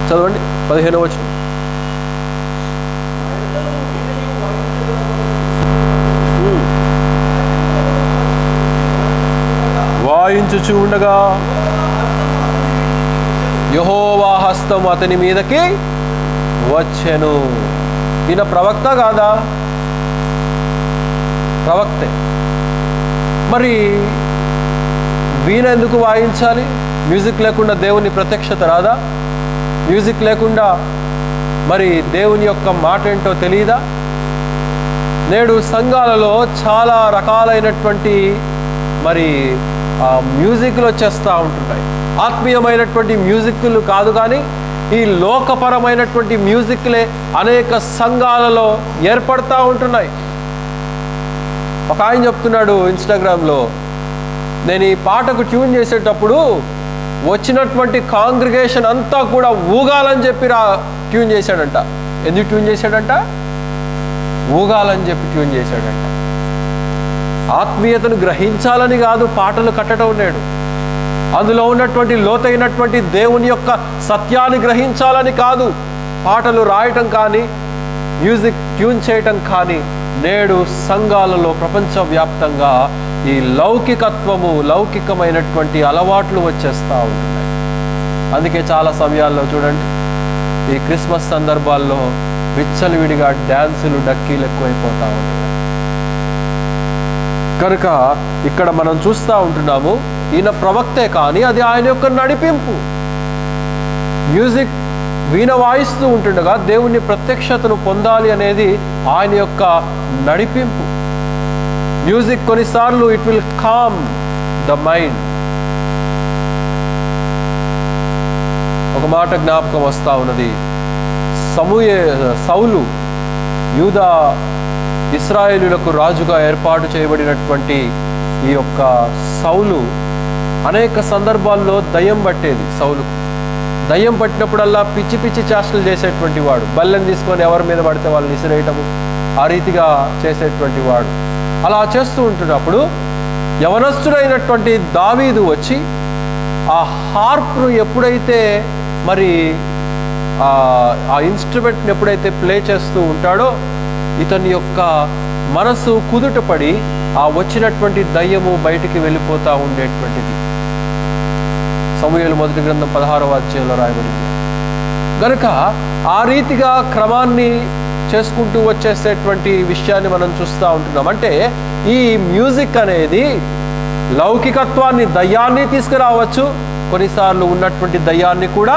చదవండి 15వ వచనం. వాయించుచూ ఉండగా యెహోవా హస్తం అతని మీదకి వచ్చెను. ఈయన ప్రవక్త కాదా? ప్రవక్తే. మరి వీణ ఎందుకు వాయించాలి? మ్యూజిక్ లేకుండా దేవుని ప్రత్యక్షత రాదా? మ్యూజిక్ లేకుండా మరి దేవుని యొక్క మాట ఏంటో తెలియదా? నేడు సంఘాలలో చాలా రకాలైనటువంటి మరి మ్యూజిక్లు వచ్చేస్తూ ఉంటున్నాయి. ఆత్మీయమైనటువంటి మ్యూజిక్లు కాదు, కానీ ఈ లోకపరమైనటువంటి మ్యూజిక్లే అనేక సంఘాలలో ఏర్పడతా ఉంటున్నాయి. ఒక ఆయన చెప్తున్నాడు ఇన్స్టాగ్రామ్లో, నేను ఈ పాటకు ట్యూన్ చేసేటప్పుడు వచ్చినటువంటి కాంగ్రిగేషన్ అంతా కూడా ఊగాలని చెప్పి ట్యూన్ చేశాడంట. ఎందుకు ట్యూన్ చేశాడంట? ఊగాలని చెప్పి ట్యూన్ చేశాడంట. ఆత్మీయతను గ్రహించాలని కాదు పాటలు కట్టడం నేడు, అందులో ఉన్నటువంటి లోతైనటువంటి దేవుని యొక్క సత్యాన్ని గ్రహించాలని కాదు పాటలు రాయటం కానీ మ్యూజిక్ ట్యూన్ చేయటం కానీ. నేడు సంఘాలలో ప్రపంచవ్యాప్తంగా ఈ లౌకికత్వము, లౌకికమైనటువంటి అలవాట్లు వచ్చేస్తూ ఉంటున్నాయి. అందుకే చాలా సమయాల్లో చూడండి, ఈ క్రిస్మస్ సందర్భాల్లో విచ్చలవిడిగా డ్యాన్సులు, డక్కీలు ఎక్కువైపోతూ ఉంటున్నాయి. కనుక ఇక్కడ మనం చూస్తూ ఉంటున్నాము, ఈయన ప్రవక్తే, కానీ అది ఆయన యొక్క నడిపింపు. మ్యూజిక్ వీణ వాయిస్తూ ఉంటుండగా దేవుని ప్రత్యక్షతను పొందాలి అనేది ఆయన యొక్క నడిపింపు. మ్యూజిక్ కొన్నిసార్లు it will calm the mind. ఒక మాట జ్ఞాపకం వస్తూ ఉన్నది. సౌలు యూదా ఇశ్రాయేలులకు రాజుగా ఏర్పాటు చేయబడినటువంటి ఈ యొక్క సౌలు అనేక సందర్భాల్లో దయ్యం పట్టేది. సౌలుకు దయ్యం పట్టినప్పుడల్లా పిచ్చి పిచ్చి చేష్టలు చేసేటువంటి వాడు. బల్లెం తీసుకొని ఎవరి మీద పడితే వాళ్ళని విసిరేయటము, ఆ రీతిగా చేసేటువంటి వాడు. అలా చేస్తూ ఉంటున్నప్పుడు యవనస్తుడైనటువంటి దావీదు వచ్చి ఆ హార్ప్ను ఎప్పుడైతే మరి ఆ ఇన్స్ట్రుమెంట్ని ఎప్పుడైతే ప్లే చేస్తూ ఉంటాడో ఇతని యొక్క మనసు కుదుటపడి ఆ వచ్చినటువంటి దయ్యము బయటికి వెళ్ళిపోతూ ఉండేటువంటిది. సమూయేలు మొదటి గ్రంథం 16వ అధ్యాయంలో రాయబడింది. గనుక ఆ రీతిగా క్రమాన్ని చేసుకుంటూ వచ్చేసేటువంటి విషయాన్ని మనం చూస్తూ ఉంటున్నాం. అంటే ఈ మ్యూజిక్ అనేది లౌకికత్వాన్ని, దయ్యాన్ని తీసుకురావచ్చు, కొన్నిసార్లు ఉన్నటువంటి దయ్యాన్ని కూడా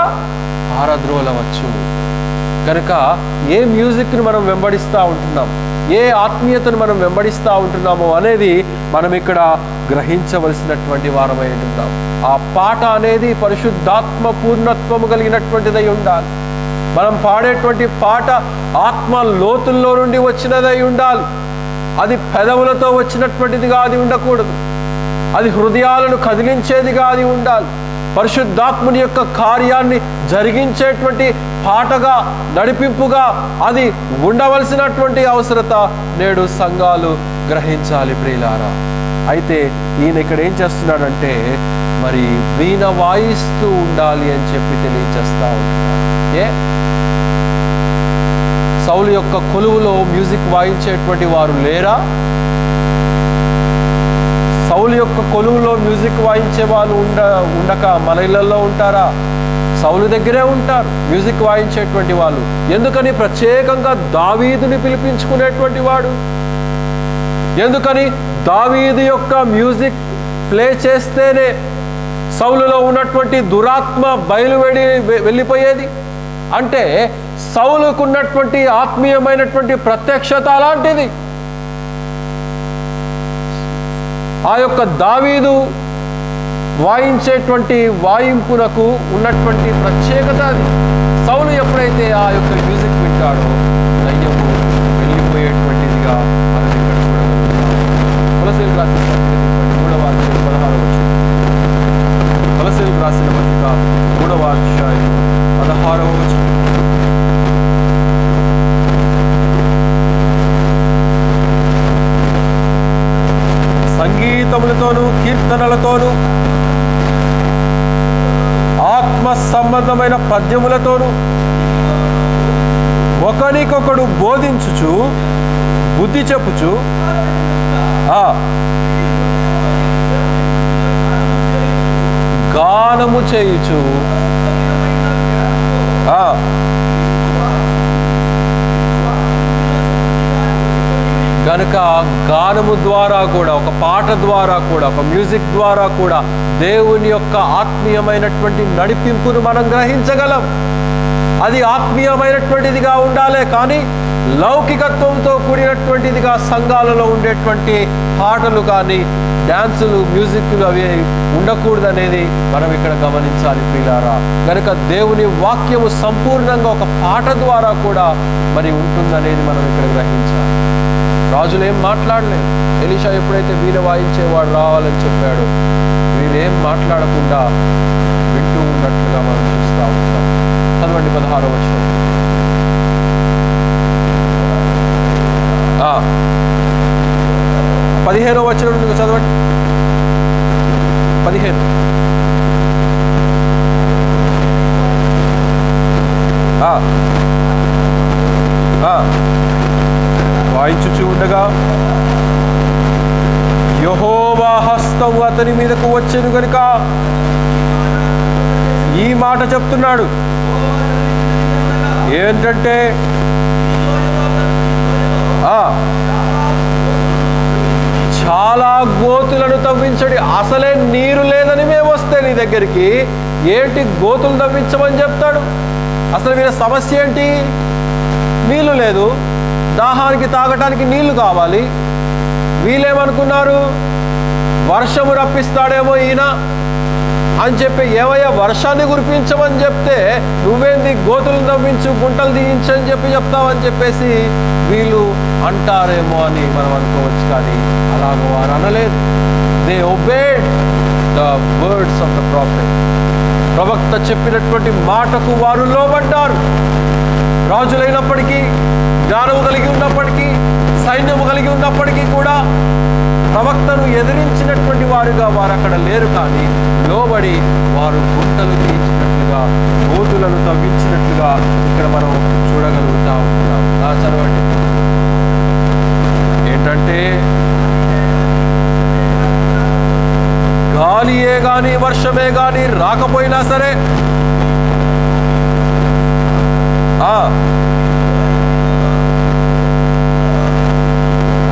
పారద్రోలవచ్చు. కనుక ఏ మ్యూజిక్ని మనం వెంబడిస్తూ ఉంటున్నాం, ఏ ఆత్మీయతను మనం వెంబడిస్తూ ఉంటున్నామో అనేది మనం ఇక్కడ గ్రహించవలసినటువంటి వారమై ఉంటున్నాం. ఆ పాట అనేది పరిశుద్ధాత్మ పూర్ణత్వము కలిగినటువంటిదై ఉండాలి. మనం పాడేటువంటి పాట ఆత్మ లోతుల్లో నుండి వచ్చినదై ఉండాలి. అది పెదవులతో వచ్చినటువంటిదిగా అది ఉండకూడదు. అది హృదయాలను కదిలించేదిగా అది ఉండాలి. పరిశుద్ధాత్ముని యొక్క కార్యాన్ని జరిగించేటువంటి పాటగా, నడిపింపుగా అది ఉండవలసినటువంటి అవసరత నేడు సంఘాలు గ్రహించాలి ప్రియులారా. అయితే ఈయన ఇక్కడ ఏం చేస్తున్నాడంటే మరి వీణ వాయిస్తూ ఉండాలి అని చెప్పి తెలియజేస్తా ఉంటున్నాడు. సౌలు యొక్క కొలువులో మ్యూజిక్ వాయించేటువంటి వారు లేరా? సౌలు యొక్క కొలువులో మ్యూజిక్ వాయించే వాళ్ళు ఉండక మన ఇళ్లలో ఉంటారా? సౌలు దగ్గరే ఉంటారు మ్యూజిక్ వాయించేటువంటి వాళ్ళు. ఎందుకని ప్రత్యేకంగా దావీదుని పిలిపించుకునేటువంటి వాడు? ఎందుకని దావీదు యొక్క మ్యూజిక్ ప్లే చేస్తేనే సౌలులో ఉన్నటువంటి దురాత్మ వెళ్ళిపోయేది? అంటే సౌలుకు ఉన్నటువంటి ఆత్మీయమైనటువంటి ప్రత్యక్షత అలాంటిది. ఆ యొక్క దావీదు వాయించేటువంటి వాయింపునకు ఉన్నటువంటి ప్రత్యేకత అది. సౌలు ఎప్పుడైతే ఆ యొక్క మ్యూజిక్ వింటాడో దయ్యము వెళ్ళిపోయేటువంటిదిగా మనం ఇక్కడ చూడగలుగుతాం. కొలస్సీయులకు రాసిన పత్రిక 3వ అధ్యాయం 16వ వచనం. కొలస్సీయులకు రాసిన పత్రిక 3వ అధ్యాయం 16వ వచనం. సంగీతములతోనూ కీర్తనలతోనూ ఆత్మ సంబంధమైన పద్యములతోనూ ఒకరికొకడు బోధించుచు, బుద్ధి చెప్పుచు, గానము చేయుచు, కనుక గానము ద్వారా కూడా, ఒక పాట ద్వారా కూడా, ఒక మ్యూజిక్ ద్వారా కూడా దేవుని యొక్క ఆత్మీయమైనటువంటి నడిపింపును మనం గ్రహించగలం. అది ఆత్మీయమైనటువంటిదిగా ఉండాలి, కానీ లౌకికత్వంతో కూడినటువంటిదిగా సంఘాలలో ఉండేటువంటి పాటలు కానీ, డ్యాన్సులు, మ్యూజిక్లు అవి ఉండకూడదు అనేది మనం ఇక్కడ గమనించాలి ప్రియులారా. కనుక దేవుని వాక్యము సంపూర్ణంగా ఒక పాట ద్వారా కూడా మరి ఉంటుందనేది మనం ఇక్కడ గ్రహించాలి. రాజులు ఏం మాట్లాడలేదు. ఎలీషా ఎప్పుడైతే వీణ వాయించేవాడు రావాలని చెప్పాడు, వీరేం మాట్లాడకుండా వింటూ ఉన్నట్లుగా మనం చూస్తూ ఉంటాం. చదవండి 16వ వచనం. 15వ వచనం నుండి చదవండి. 15. వాయించుచూ ఉండగా యెహోవా హస్తం అతని మీదకు వచ్చెను గనుక ఈ మాట చెప్తున్నాడు. ఏంటంటే చాలా చాలా గోతులను తవ్వించండి. అసలే నీరు లేదని మేము వస్తే నీ దగ్గరికి ఏంటి గోతులు తవ్వించమని చెప్తాడు? అసలు వీళ్ళ సమస్య ఏంటి? నీళ్లు లేదు, దాహానికి తాగటానికి నీళ్లు కావాలి. వీళ్ళేమనుకున్నారు, వర్షము రప్పిస్తాడేమో ఈయన అని చెప్పి, ఏమయ్యా వర్షాన్ని కురిపించమని చెప్తే నువ్వేంది గోతులు తవ్వించు, గుంటలు తీయించని చెప్తావని చెప్పేసి వీళ్ళు అంటారేమో అని మనం అనుకోవచ్చు. కానీ అలాగ వారు అనలేదు. They obeyed the words of the prophet. ప్రవక్త చెప్పినటువంటి మాటకు వారు లోబడ్డారు. రాజులైనప్పటికీ, జ్ఞానము కలిగి ఉన్నప్పటికీ, సైన్యము కలిగి ఉన్నప్పటికీ కూడా ప్రవక్తను ఎదిరించినటువంటి వారుగా వారు అక్కడ లేరు. కానీ లోబడి వారు గుంటలు తీయించినట్లుగా, గోతులను తవ్వించినట్లుగా ఇక్కడ మనం చూడగలుగుతా ఉంటున్నాం. చదవండి. ఏంటంటే గాలియే గాని వర్షమే గాని రాకపోయినా సరే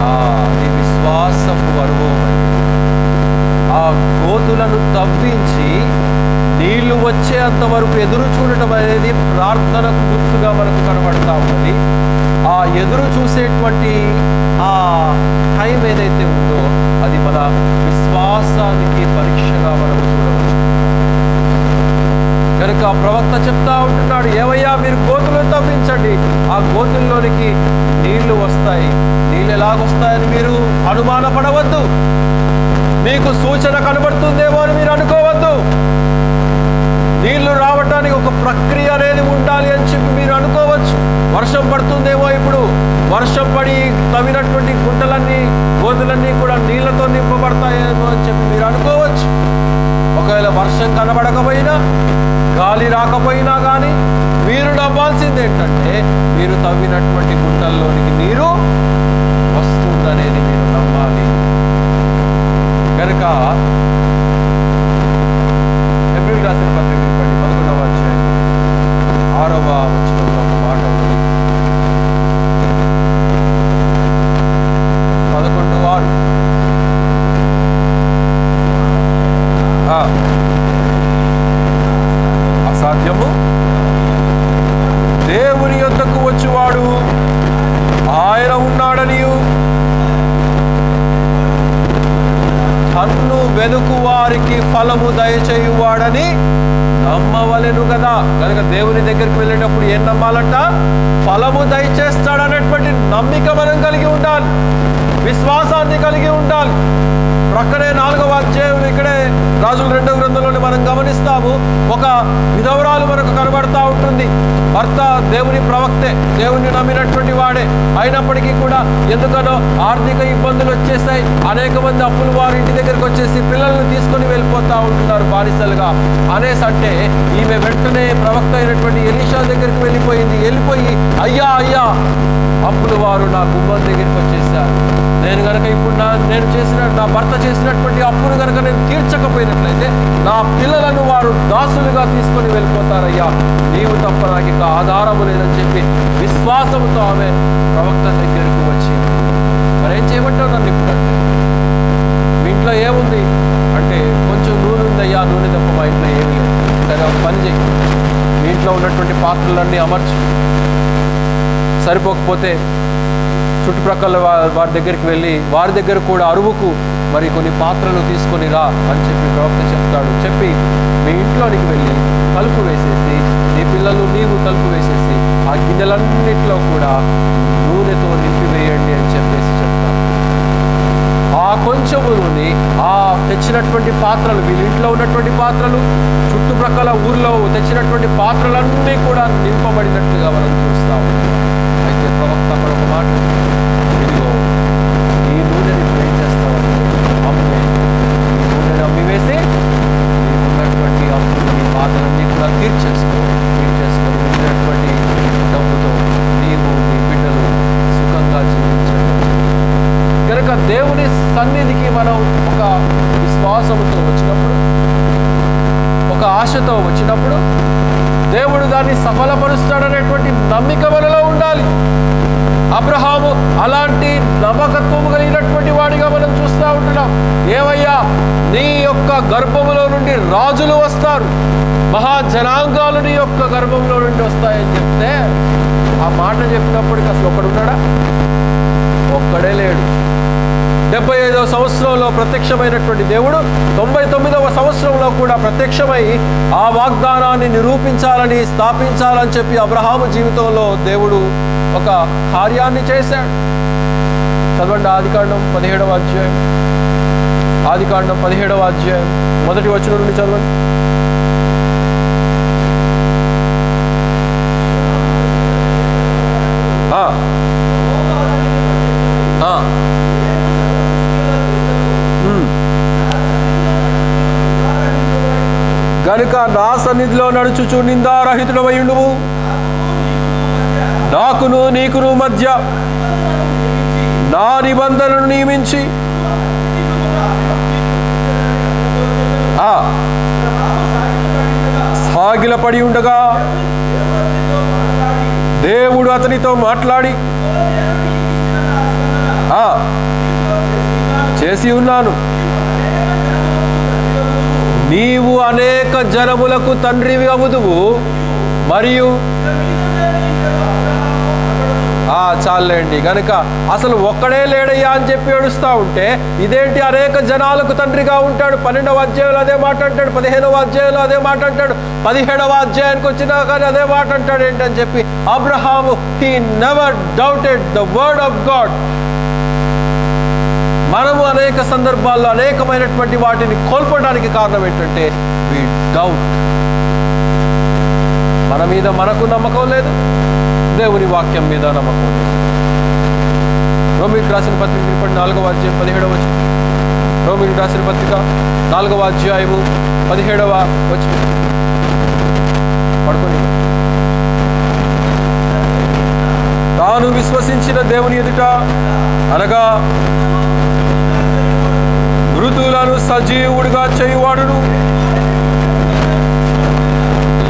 అది విశ్వాసపు అనుభవం. ఆ గోతులను తవ్వించి నీళ్లు వచ్చేంత వరకు ఎదురు చూడటం అనేది ప్రార్థనకు గుర్తుగా మనకు కనబడతా ఉన్నది. ఆ ఎదురు చూసేటువంటి ఆ టైం ఏదైతే ఉందో అది మన విశ్వాసానికి పరీక్షగా మనం చూడవచ్చు. కనుక ప్రవక్త చెప్తా ఉంటున్నాడు, ఏవయ్యా మీరు గోతులను తవ్వించండి, ఆ గోతుల్లోనికి నీళ్లు వస్తాయి. నీళ్ళు ఎలాగొస్తాయని మీరు అనుమానపడవద్దు. మీకు సూచన కనబడుతుందేమో అని మీరు అనుకోవద్దు. నీళ్లు రావటానికి ఒక ప్రక్రియ అనేది ఉండాలి అని చెప్పి మీరు అనుకోవచ్చు. వర్షం పడుతుందేమో, ఇప్పుడు వర్షం పడి తవ్వినటువంటి గుంటలన్నీ, గోతులన్నీ కూడా నీళ్లతో నింపబడతాయేమో అని చెప్పి మీరు అనుకోవచ్చు. ఒకవేళ వర్షం కనబడకపోయినా, గాలి రాకపోయినా కానీ మీరు నమ్మాల్సింది ఏంటంటే మీరు తవ్వినటువంటి గుంటల్లోనికి నీరు వస్తుందనేది మీరు నమ్మాలి. కనుక హెబ్రీయులకు రాసిన పత్రిక 11వ అధ్యాయం 6వ వచనంలో ఒక మాట ఉంది. 11:6 అసాధ్యము దేవుని యొద్దకు వచ్చువాడు ఆయన ఉన్నాడనియు తన్ను వెనుకు వారికి ఫలము దయచేయువాడని నమ్మవలెను కదా. కనుక దేవుని దగ్గరికి వెళ్ళేటప్పుడు ఏం నమ్మాలంట? ఫలము దయచేస్తాడనేటువంటి నమ్మిక మనం కలిగి ఉండాలి, విశ్వాసాన్ని కలిగి ఉండాలి. ప్రక్కనే 4వ అధ్యాయం ఇక్కడే రాజుల 2వ గ్రంథంలోనే మనం గమనిస్తాము. ఒక విధవరాలు మనకు కనబడతా ఉంటుంది. భర్త దేవుని ప్రవక్తే, దేవుని నమ్మినటువంటి వాడే, అయినప్పటికీ కూడా ఎందుకనో ఆర్థిక ఇబ్బందులు వచ్చేసాయి. అనేక మంది అప్పులు వారి ఇంటి దగ్గరికి వచ్చేసి పిల్లల్ని తీసుకొని వెళ్ళిపోతా ఉంటున్నారు బానిసలుగా అనేసి అంటే ఈమె వెంటనే ప్రవక్త అయినటువంటి ఎలీషా దగ్గరికి వెళ్ళిపోయి అయ్యా అయ్యా అప్పులు వారు నా గుమ్మం దగ్గరికి వచ్చేసారు. నేను కనుక ఇప్పుడు నా భర్త చేసినటువంటి అప్పును కనుక నేను తీర్చకపోయినట్లయితే నా పిల్లలను వారు దాసులుగా తీసుకొని వెళ్ళిపోతారయ్యా, నీవు తప్ప నాకు ఇక ఆధారము లేదని చెప్పి విశ్వాసంతో ఆమె ప్రవక్త దగ్గరికి వచ్చింది. మరి ఏం చేయబట్టావు నన్ను ఇప్పుడు? మీ ఇంట్లో ఏముంది అంటే కొంచెం నూనె ఉందయ్యా, నూనె తప్ప మా ఇంట్లో ఏమీ లేదు. సరే ఒక పని చేయి, మీ ఇంట్లో ఉన్నటువంటి పాత్రలన్నీ అమర్చు, సరిపోకపోతే చుట్టుప్రక్కల వారి దగ్గరికి వెళ్ళి వారి దగ్గర కూడా అరువుకు మరి కొన్ని పాత్రలు తీసుకొని రా అని చెప్పి ప్రవక్త చెప్తాడు. చెప్పి మీ ఇంట్లోనికి వెళ్ళి తలుపు వేసేసి, నీ పిల్లలు నీవు తలుపు వేసేసి ఆ గిన్నెలన్నింటిలో కూడా నూనెతో నింపివేయండి అని చెప్పేసి చెప్తాడు. ఆ కొంచెము నూనె, ఆ తెచ్చినటువంటి పాత్రలు, వీళ్ళ ఇంట్లో ఉన్నటువంటి పాత్రలు, చుట్టుప్రక్కల ఊర్లో తెచ్చినటువంటి పాత్రలన్నీ కూడా నింపబడినట్లుగా మనం చూస్తా ఉంటాం. అయితే ప్రవక్త అక్కడ ఒక మాట, ఇదిగో ఈ నూనెని ఇప్పుడు ఏం చేస్తామంటే ఈ నూనెని అమ్మివేసి నీకున్నటువంటి అప్పులు, నీ బాధలన్నీ కూడా తీర్చేసుకొని ఉన్నటువంటి డబ్బుతో నీవు నీ బిడ్డలు సుఖంగా జీవించండి. కనుక దేవుని సన్నిధికి మనం ఒక విశ్వాసముతో వచ్చినప్పుడు, ఒక ఆశతో వచ్చినప్పుడు దేవుడు దాన్ని సఫలపరుస్తాడనేటువంటి నమ్మిక మనలో ఉండాలి. అబ్రహాము అలాంటి నమ్మకత్వము కలిగినటువంటి వాడిగా మనం చూస్తాం. చూస్తూ ఉంటున్నాం. ఏమయ్యా, నీ యొక్క గర్భములో నుండి రాజులు వస్తారు, మహాజనాంగాలు నీ యొక్క గర్భంలో నుండి వస్తాయని చెప్తే, ఆ మాట చెప్పినప్పటికీ అసలు ఒక్కడున్నాడా? ఒక్కడే లేడు. 75వ సంవత్సరంలో ప్రత్యక్షమైనటువంటి దేవుడు 99వ సంవత్సరంలో కూడా ప్రత్యక్షమై ఆ వాగ్దానాన్ని నిరూపించాలని, స్థాపించాలని చెప్పి అబ్రహాము జీవితంలో దేవుడు ఒక కార్యాన్ని చేశాడు. చదవండి ఆదికాండం 17వ అధ్యాయం. ఆదికాండం 17వ అధ్యాయం మొదటి వచనం నుండి చదవండి. గనుక నా సన్నిధిలో నడుచుచు నిందారహితుడవై ఉండుము, నాకును నీకును మధ్య నా నిబంధనను నియమించి సాగిలపడి ఉండగా దేవుడు అతనితో మాట్లాడి చేసి ఉన్నాను, నీవు అనేక జనములకు తండ్రివి అవుదువు, మరియు చాలండి. కనుక అసలు ఒక్కడే లేడయ్యా అని చెప్పి ఏడుస్తూ ఉంటే, ఇదేంటి అనేక జనాలకు తండ్రిగా ఉంటాడు? 12వ అధ్యాయంలో అదే మాట అంటాడు, 15వ అధ్యాయంలో అదే మాట అంటాడు, 17వ అధ్యాయానికి వచ్చినా కానీ అదే మాట అంటాడు. ఏంటని చెప్పి Abraham he never doubted the word of God. మనము అనేక సందర్భాల్లో అనేకమైనటువంటి వాటిని కోల్పోవడానికి కారణం ఏంటంటే వి డౌట్. మన మీద మనకు నమ్మకం లేదు, దేవుని వాక్యం మీద నమ్మకం లేదు. రోమిలకు రాసిన పత్రిక 4వ అధ్యాయం 17వ వచనం. రోమిలకు రాసిన పత్రిక 4వ అధ్యాయము 17వ వచనం. పడుకొని తాను విశ్వసించిన దేవుని ఎదుట, అనగా మృతులను సజీవుడిగా చేయువాడును,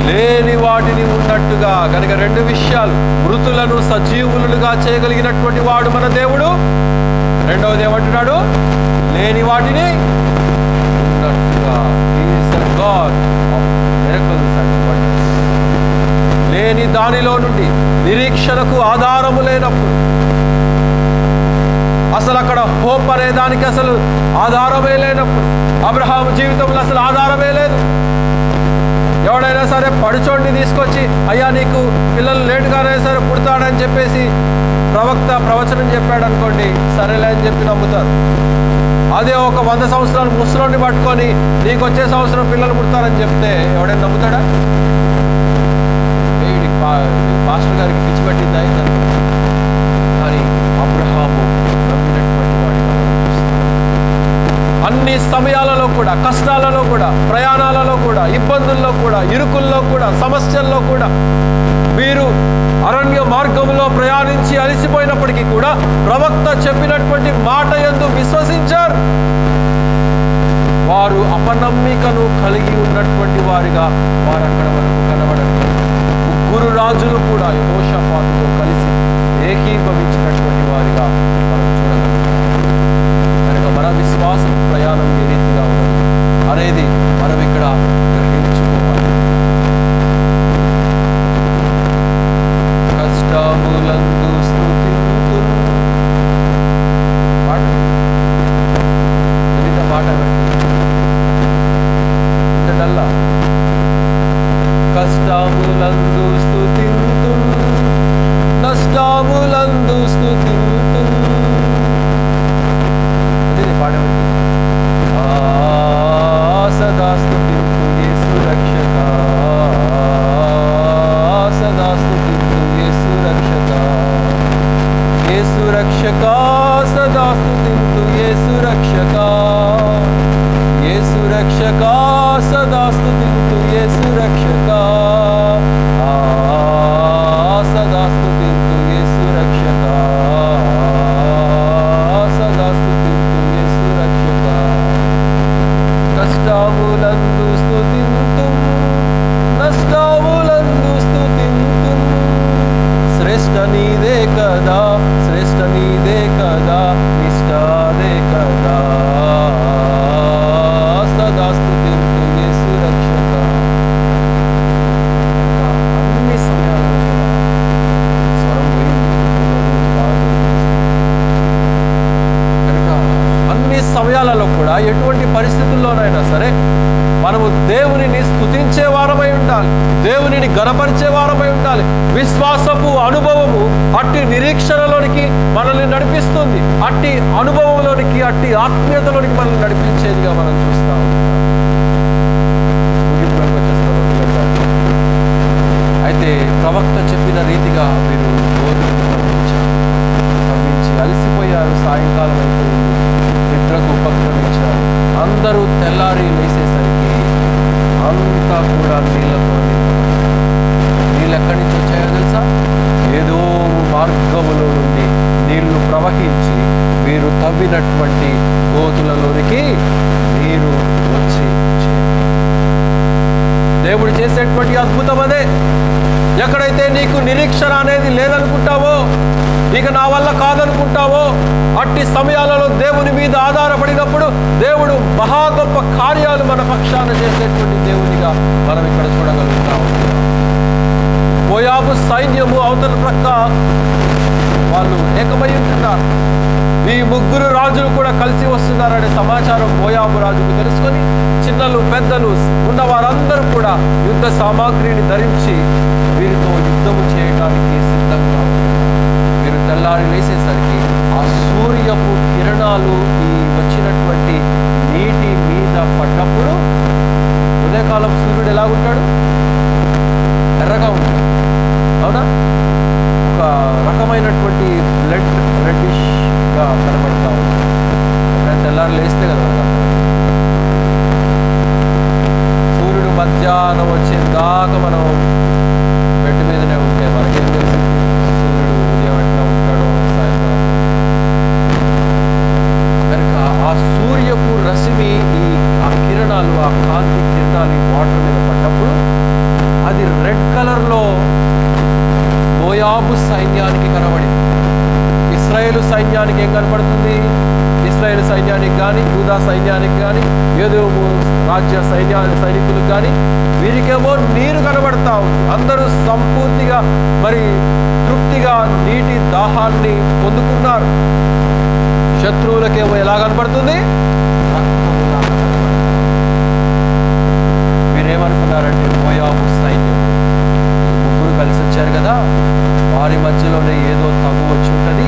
లేని వాటిని ఉన్నట్టుగా. కనుక 2 విషయాలు, మృతులను సజీవులుగా చేయగలిగినటువంటి వాడు మన దేవుడు. రెండవది ఏమంటున్నాడు? లేని వాటిని ఉన్నట్టుగా. He is the God of miracles and wonders. లేని దానిలో నుండి, నిరీక్షణకు ఆధారము లేనప్పుడు, అసలు అక్కడ హోప్ అనే దానికి అసలు ఆధారమే లేనప్పుడు, అబ్రహాము జీవితంలో అసలు ఆధారమే లేదు. ఎవడైనా సరే పడుచోడిని తీసుకొచ్చి, అయ్యా నీకు పిల్లలు లేటుగానే సరే పుడతాడని చెప్పేసి ప్రవక్త ప్రవచనం చెప్పాడు అనుకోండి, సరేలే అని చెప్పి నమ్ముతారు. అదే ఒక 100 సంవత్సరాలు ముసలోడిని పట్టుకొని నీకు వచ్చే సంవత్సరం పిల్లలు పుడతారని చెప్తే ఎవడైనా నమ్ముతాడా? పాస్టర్ గారికి పిచ్చి పట్టిందా? కానీ అబ్రహాము నమ్మినటువంటి వాడిగా మనం చూస్తున్నాం. అన్ని సమయాలలో కూడా, కష్టాలలో కూడా, ప్రయాణాలలో కూడా, ఇబ్బందుల్లో కూడా, ఇరుకుల్లో కూడా, సమస్యల్లో కూడా, వీరు అరణ్య మార్గంలో ప్రయాణించి అలసిపోయినప్పటికీ కూడా ప్రవక్త చెప్పినటువంటి మాట యందు విశ్వసించారు. వారు అపనమ్మికను కలిగి ఉన్నటువంటి వారిగా వారు అక్కడ వరకు కనబడలేదు. 3 రాజులు కూడా యెహోషాపాతుతో కలిసి ఏకీభవించినటువంటి వారిగా మనం చూడగలుగుతాం. కనుక మన విశ్వాసం ప్రయాణం ఏ రీతిగా ఉన్నది అనేది మనం ఇక్కడ గ్రహించుకోవాలి. కష్టములందు స్తుతింతును కూడా ఎటువంటి పరిస్థితుల్లోనైనా సరే మనము దేవునిని స్తుతించే వారమై ఉండాలి, దేవునిని గణపరిచే వారమై ఉండాలి. విశ్వాసపు అనుభవము అట్టి నిరీక్షణలోనికి మనల్ని నడిపిస్తుంది, అట్టి అనుభవంలోనికి, అట్టి ఆత్మీయతలోనికి మనల్ని నడిపించేదిగా మనం చూస్తాం. ముగింపులోకి వచ్చేస్తాం. అయితే ప్రవక్త చెప్పిన రీతిగా వీరు గోధుమలు పండించి అలసిపోయారు. సాయంకాలం అయిపోయింది, నిద్రకు ఉపక్రమించారు. అందరూ తెల్లారి లేసేసరికి అంతా కూడా నీళ్ళతో నీళ్ళు ఎక్కడి నుంచి వచ్చాయో తెలుసా? ఏదో మార్గములో నుండి నీళ్లు ప్రవహించి వీరు తవ్వినటువంటి గోతులలోనికి నీరు వచ్చి దేవుడు చేసేటువంటి అద్భుతం అదే. ఎక్కడైతే నీకు నిరీక్షణ అనేది లేదనుకుంటావో, ఇక నా వల్ల కాదనుకుంటావో, అట్టి సమయాలలో దేవుని మీద ఆధారపడినప్పుడు దేవుడు మహా గొప్ప కార్యాలు మన పక్షాన చేసేటువంటి దేవునిగా మనం ఇక్కడ చూడగలుగుతా ఉంటాం. మోయాబు సైన్యము అవతల ప్రక్క వాళ్ళు ఏకమై ఉంటున్నారు. ఈ ముగ్గురు రాజులు కూడా కలిసి వస్తున్నారనే సమాచారం మోయాబు రాజుకు తెలుసుకొని చిన్నలు పెద్దలు ఉన్న వారందరూ కూడా యుద్ధ సామాగ్రిని ధరించి వీరితో యుద్ధము చేయడానికి సిద్ధంగా ఉన్నారు. వీరు తెల్లారి లేసేసరికి ఆ సూర్యపు కిరణాలు ఈ వచ్చినటువంటి నీటి మీద పడ్డప్పుడు, ఉదయకాలం సూర్యుడు ఎలాగుంటాడు? ఎర్రగా ఉంటాడు, అవునా? ఒక రకమైనటువంటి రెడ్డిష్గా కనబడతా ఉంటుంది. తెల్లారి లేస్తే కదా సూర్యుడు మధ్యాహ్నం వచ్చేదాకా మనం బెడ్ మీదనే ఉంటే మనకేం తెలుసు సూర్యుడు ఉదయం ఎట్లా ఉంటాడో సాయంత్రం. కనుక ఆ సూర్యపు రశ్మి, ఆ కిరణాలు, ఆ కాంతి కిరణాలు వాటర్ మీద పడ్డప్పుడు అది రెడ్ కలర్లో మోయాబు సైన్యానికి కనబడింది. ఇశ్రాయేలు సైన్యానికి ఏం కనబడుతుంది? ఇశ్రాయేలు సైన్యానికి కానీ, యూదా సైన్యానికి కానీ, ఎదోము రాజ్య సైనికులకు కానీ వీరికేమో నీరు కనబడతా ఉంది. అందరూ సంపూర్తిగా తృప్తిగా నీటి దాహాన్ని పొందుకున్నారు. శత్రువులకేమో ఎలా కనబడుతుంది? మీరేమనుకున్నారంటే మోయాబు సైన్యం ముగ్గురు కలిసి వచ్చారు కదా, వారి మధ్యలోనే ఏదో తగు వచ్చి ఉంటుంది,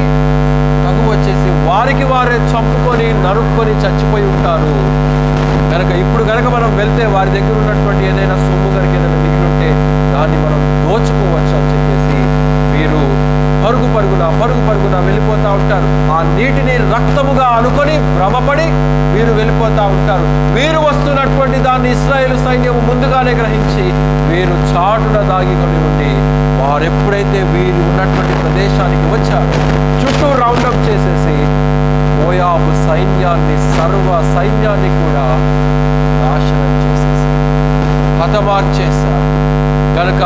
తగు వచ్చేసి వారికి వారే చంపుకొని నరుక్కొని చచ్చిపోయి ఉంటారు. ఇప్పుడు కనుక మనం వెళ్తే వారి దగ్గర ఉన్నటువంటి ఏదైనా సొమ్ము కనుక ఏదైనా మిగిలి ఉంటే దాన్ని మనం దోచుకోవచ్చు అని చెప్పేసి వీరు పరుగు పరుగున వెళ్ళిపోతూ ఉంటారు. ఆ నీటిని రక్తముగా అనుకొని భ్రమపడి వీరు వెళ్ళిపోతూ ఉంటారు. వీరు వస్తున్నటువంటి దాన్ని ఇశ్రాయేలు సైన్యము ముందుగానే గ్రహించి వీరు చాటున దాగికొని ఉండి వారు ఎప్పుడైతే వీరు ఉన్నటువంటి ప్రదేశానికి వచ్చారో చుట్టూ రౌండప్ చేసేసి మోయాబు సైన్యాన్ని, సర్వ సైన్యాన్ని కూడా నాశనం చేసేసి హతమార్చేశారు. కనుక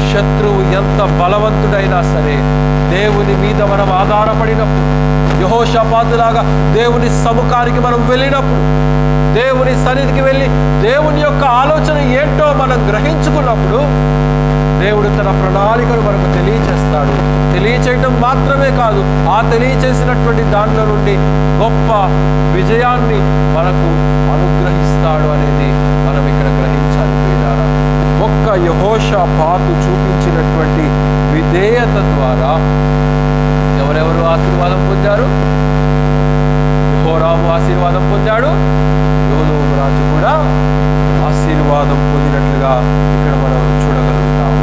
శత్రువు ఎంత బలవంతుడైనా సరే దేవుని మీద మనం ఆధారపడినప్పుడు, యెహోషాపాతులాగా దేవుని సముఖానికి మనం వెళ్ళినప్పుడు, దేవుని సన్నిధికి వెళ్ళి దేవుని యొక్క ఆలోచన ఏంటో మనం గ్రహించుకున్నప్పుడు దేవుడు తన ప్రణాళికను మనకు తెలియచేస్తాడు. తెలియచేయటం మాత్రమే కాదు, ఆ తెలియచేసినటువంటి దాంట్లో నుండి గొప్ప విజయాన్ని మనకు అనుగ్రహిస్తాడు అనేది మనం ఇక్కడ గ్రహించాలి. ఒక్క యెహోషాపాతు చూపించినటువంటి విధేయత ద్వారా ఎవరెవరు ఆశీర్వాదం పొందారు? యెహోరాము ఆశీర్వాదం పొందాడు, యోదోము రాజు కూడా ఆశీర్వాదం పొందినట్లుగా ఇక్కడ మనం చూడగలుగుతాం.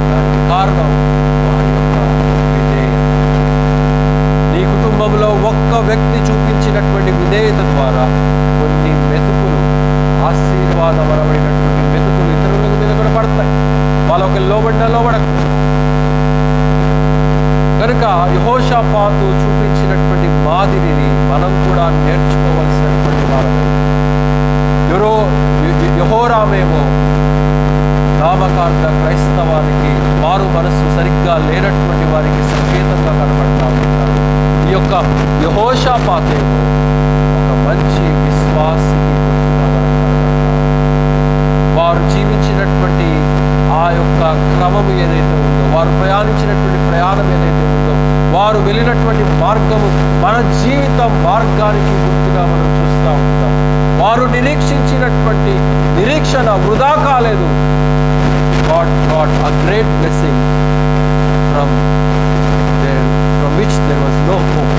దానికి కారణం వారి యొక్క విధేయత. నీ కుటుంబంలో ఒక్క వ్యక్తి చూపించినటువంటి విధేయత ద్వారా కొన్ని మెతుకులు, ఆశీర్వాదపరమైనటువంటి మెతుకులు ఇతరుల మీద కూడా పడతాయి. వాళ్ళకి లోబడక. కనుక యెహోషాపాతు చూపించినటువంటి మాదిరిని మనం కూడా నేర్చుకోవలసినటువంటి వారమే. యెహోరామేమో నామకార్థ క్రైస్తవానికి వారు మనస్సు సరిగ్గా లేనటువంటి వారికి సంకేతంగా కనబడతా ఉంటారు. ఈ యొక్క యెహోషాపాతేమో ఒక మంచి విశ్వాసికి గుర్తుగా మనకు కనబడతారు. వారు జీవించినటువంటి ఆ యొక్క క్రమం ఏదైతే ఉందో, వారు ప్రయాణించినటువంటి ప్రయాణం ఏదైతే ఉందో, వారు వెళ్ళినటువంటి మార్గము మన జీవిత మార్గానికి గుర్తుగా మనం చూస్తూ ఉంటాం. వారు నిరీక్షించినటువంటి నిరీక్షణ వృధా కాలేదు. God got a great blessing from which there was no hope.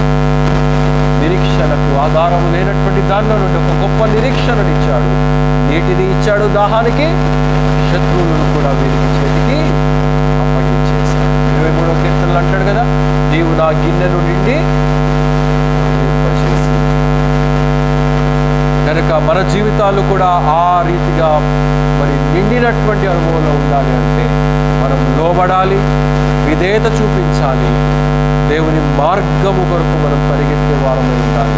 నిరీక్షణకు ఆధారం లేనటువంటి దానిలో నుండి ఒక గొప్ప నిరీక్షణను ఇచ్చాడు. నీటిని ఇచ్చాడు దాహానికి, శత్రువులను కూడా వీరికి చేతికి అప్పగించేశాడు. 23వ కీర్తనలు అంటాడు కదా, నీవు నా గిన్నెను నిండి చేసి. కనుక మన జీవితాలు కూడా ఆ రీతిగా మరి నిండినటువంటి అనుభవంలో ఉండాలి అంటే మనం లోబడాలి, విధేయత చూపించాలి, దేవుని మార్గము కొరకు మనం పరిగెత్తే వారమై ఉండాలి.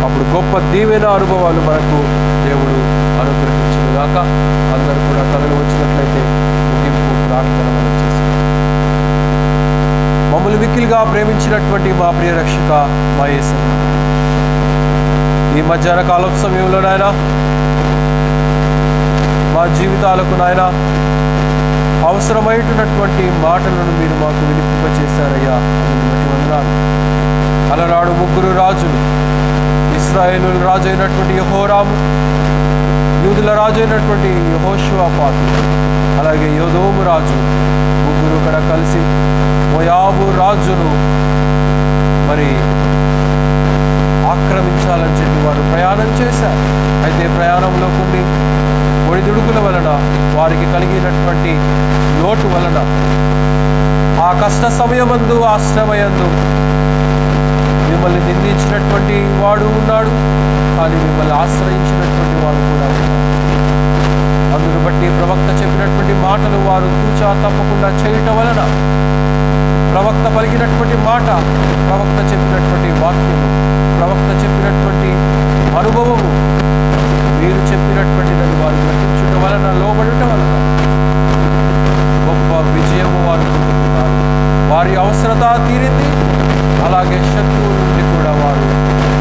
అప్పుడు గొప్ప దీవెన అనుభవాలు మనకు దేవుడు అనుగ్రహించిన గాక. అందరూ కూడా తలలు వచ్చినట్లయితే ముగింపు ప్రార్థన మనం చేసుకుంటాం. మమ్మల్ని మిక్కిలిగా ప్రేమించినటువంటి మా ప్రియ రక్షక మా యేసయ్య, ఈ మధ్యాహ్న కాలం సమయంలో నాయన మా జీవితాలకు నాయన అవసరమైనటువంటి మాటలను మీరు మాకు వినిపింపచేశారయ్యా. అందుని వందనాలు. అలనాడు 3 రాజులు, ఇశ్రాయేలు రాజు అయినటువంటి యెహోరాము, యూదుల రాజు అయినటువంటి యెహోషువపాతు, అలాగే యోదోము రాజు, 3 కూడా కలిసి మోయాబు రాజును మరి ఆక్రమించాలని చెప్పి వారు ప్రయాణం చేశారు. అయితే ప్రయాణంలో కొన్ని ఒడిదుడుకుల వలన, వారికి కలిగినటువంటి లోటు వలన, ఆ కష్ట సమయమందు, ఆ శ్రమయందు మిమ్మల్ని నిందించినటువంటి వాడు ఉన్నాడు, కానీ మిమ్మల్ని ఆశ్రయించినటువంటి వాడు కూడా ఉన్నాడు. అందును బట్టి ప్రవక్త చెప్పినటువంటి మాటలు వారు తూచా తప్పకుండా చేయటం వలన, ప్రవక్త పలికినటువంటి మాట, ప్రవక్త చెప్పినటువంటి వాక్యము, ప్రవక్త చెప్పినటువంటి అనుభవము, మీరు చెప్పినటువంటి దాన్ని వారు గ్రహించడం వలన, లోబడటం వలన గొప్ప విజయము వారు పొందుతున్నారు. వారి అవసరత తీరింది. అలాగే శత్రువుల నుండి కూడా వారు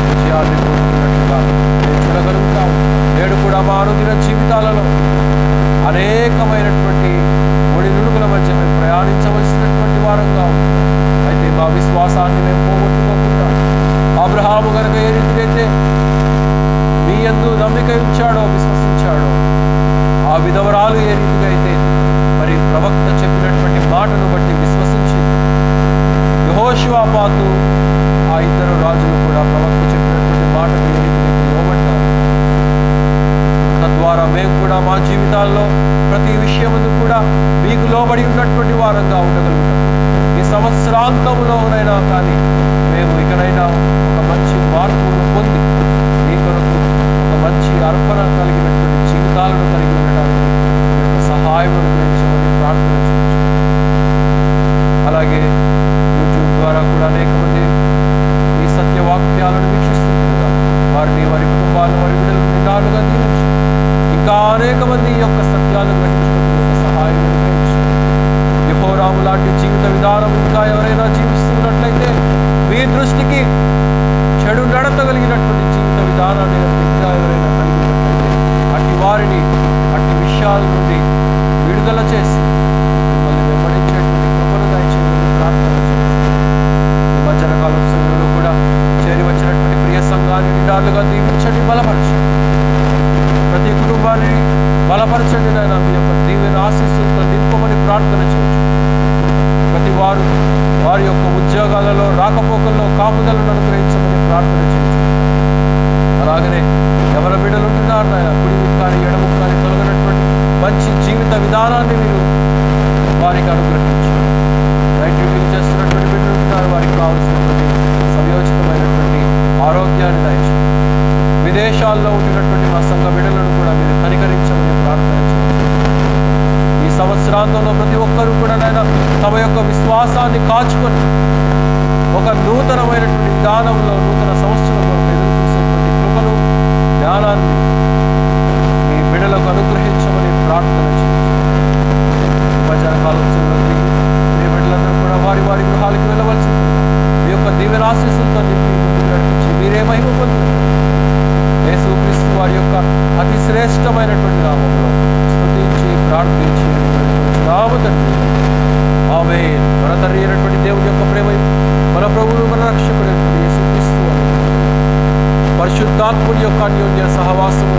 విజయాన్ని పొందుతున్నట్లుగా మేము చూడగలుగుతాము. నేడు కూడా మా అనుదిన జీవితాలలో అనేకమైనటువంటి ఒడిదుడుకుల మధ్య మేము ప్రయాణించవలసినటువంటి వారంగా ఉంది. అయితే మా విశ్వాసాన్ని మేము పోగొట్టుకోకుండా, అబ్రహాము కనుక ఏ రీతికైతే మీ యందు నమ్మిక ఉంచాడో, విశ్వసించాడో, ఆ విధవరాలు ఏ రీతిగా అయితే మరి ప్రవక్త చెప్పినటువంటి మాటను బట్టి విశ్వసించి, యెహోషువపాతు, ఆ 2 రాజులు కూడా ప్రవక్త చెప్పినటువంటి మాటను ఏ రీతికైతే లోబడ్డారు, తద్వారా మేము కూడా మా జీవితాల్లో ప్రతి విషయమును కూడా మీకు లోబడి ఉన్నటువంటి వారంగా ఉండగలుగుతాం. ఈ సంవత్సరాంతంలోనైనా కానీ మేము ఇకనైనా ఒక మంచి మార్పును పొంది మీ కొరకు ఒక మంచి అర్పణ కలిగినటువంటి జీవితాలను కలిగి ఉండడానికి సహాయం అనుగ్రహించమని ప్రార్థన చేయవచ్చు. అలాగే యూట్యూబ్ ద్వారా కూడా అనేక మంది ఈ సత్యవాక్యాలను వీక్షిస్తుండగా వారిని, వారి కుటుంబాలను, వారి బిడ్డలను నిండాలుగా దీవించి, ఇంకా అనేక మంది ఈ యొక్క సత్యాలను గ్రహించడానికి సహాయం అనుగ్రహించి, యెహోరాము లాంటి జీవిత విధానం ఇంకా ఎవరైనా జీవిస్తున్నట్లయితే, మీ దృష్టికి చెడు నడత కలిగినటువంటి జీవిత విధానాన్ని ఇంకా ఎవరైనా కలిగినట్లయితే, అట్టి వారిని అట్టి విషయాల నుండి విడుదల చేసి మిమ్మల్ని వెంబడించేటువంటి కృపను దయచేయమని ప్రార్థన చేయండి. ఈ మధ్యాహ్న కాలం సమయంలో కూడా చేరి వచ్చినటువంటి ప్రియ సంఘాన్ని నిండాలుగా దీవించండి, బలపరచండి. ప్రతి కుటుంబాన్ని బలపరచండి నాయన. మీ యొక్క దీవెన ఆశీస్సులతో నింపమని ప్రార్థన చేయొచ్చు. ప్రతి వారు వారి యొక్క ఉద్యోగాలలో, రాకపోకల్లో కాపుదలను అనుగ్రహించమని ప్రార్థన చేయొచ్చు. అలాగనే ఎవరి బిడ్డలు ఉంటున్నారు నాయన, కుడిముఖ కానీ ఎడముఖ కానీ తొలగినటువంటి మంచి జీవిత విధానాన్ని మీరు వారికి అనుగ్రహించండి. నైట్ డ్యూటీలు చేస్తున్నటువంటి బిడ్డలు ఉంటున్నారు, వారికి కావాల్సినటువంటి సమయోచితమైనటువంటి ఆరోగ్యాన్ని దయచేయండి. విదేశాల్లో ఉంటున్నటువంటి మా సంఘ బిడ్డలను కూడా మీరు కనికరించమని ప్రార్థన చేయండి. ఈ సంవత్సరాంతంలో ప్రతి ఒక్కరూ కూడా నాయన తమ యొక్క విశ్వాసాన్ని కాచుకొని ఒక నూతనమైనటువంటి విధానంలో, నూతన సంవత్సరం వరకు ఎదురు చూసేటువంటి కృపను, జ్ఞానాన్ని మీ బిడ్డలకు అనుగ్రహించమని ప్రార్థన చేయండి. మధ్యాహ్న కాలం తిరిగి మీ బిడ్డలందరూ కూడా వారి వారి గృహాలకు వెళ్ళవలసి మీ యొక్క దీవెన ఆశీస్సులతో నింపి ముందుకు నడిపించి మీరే మహిమ పొందుతారు. యేసుక్రీస్తు వారి యొక్క అతి శ్రేష్టమైనటువంటి నామంలో స్తుతించి ప్రార్థించి తండ్రి ఆమేన్. మన తండ్రి అయినటువంటి దేవుని యొక్క ప్రేమ, మన ప్రభువు మన రక్షకుడైనటువంటి యేసుక్రీస్తు పరిశుద్ధాత్ముని యొక్క అన్యోన్య సహవాసము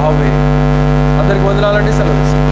ఆమేన్. అందరికి వందనాలండి. సెలవు.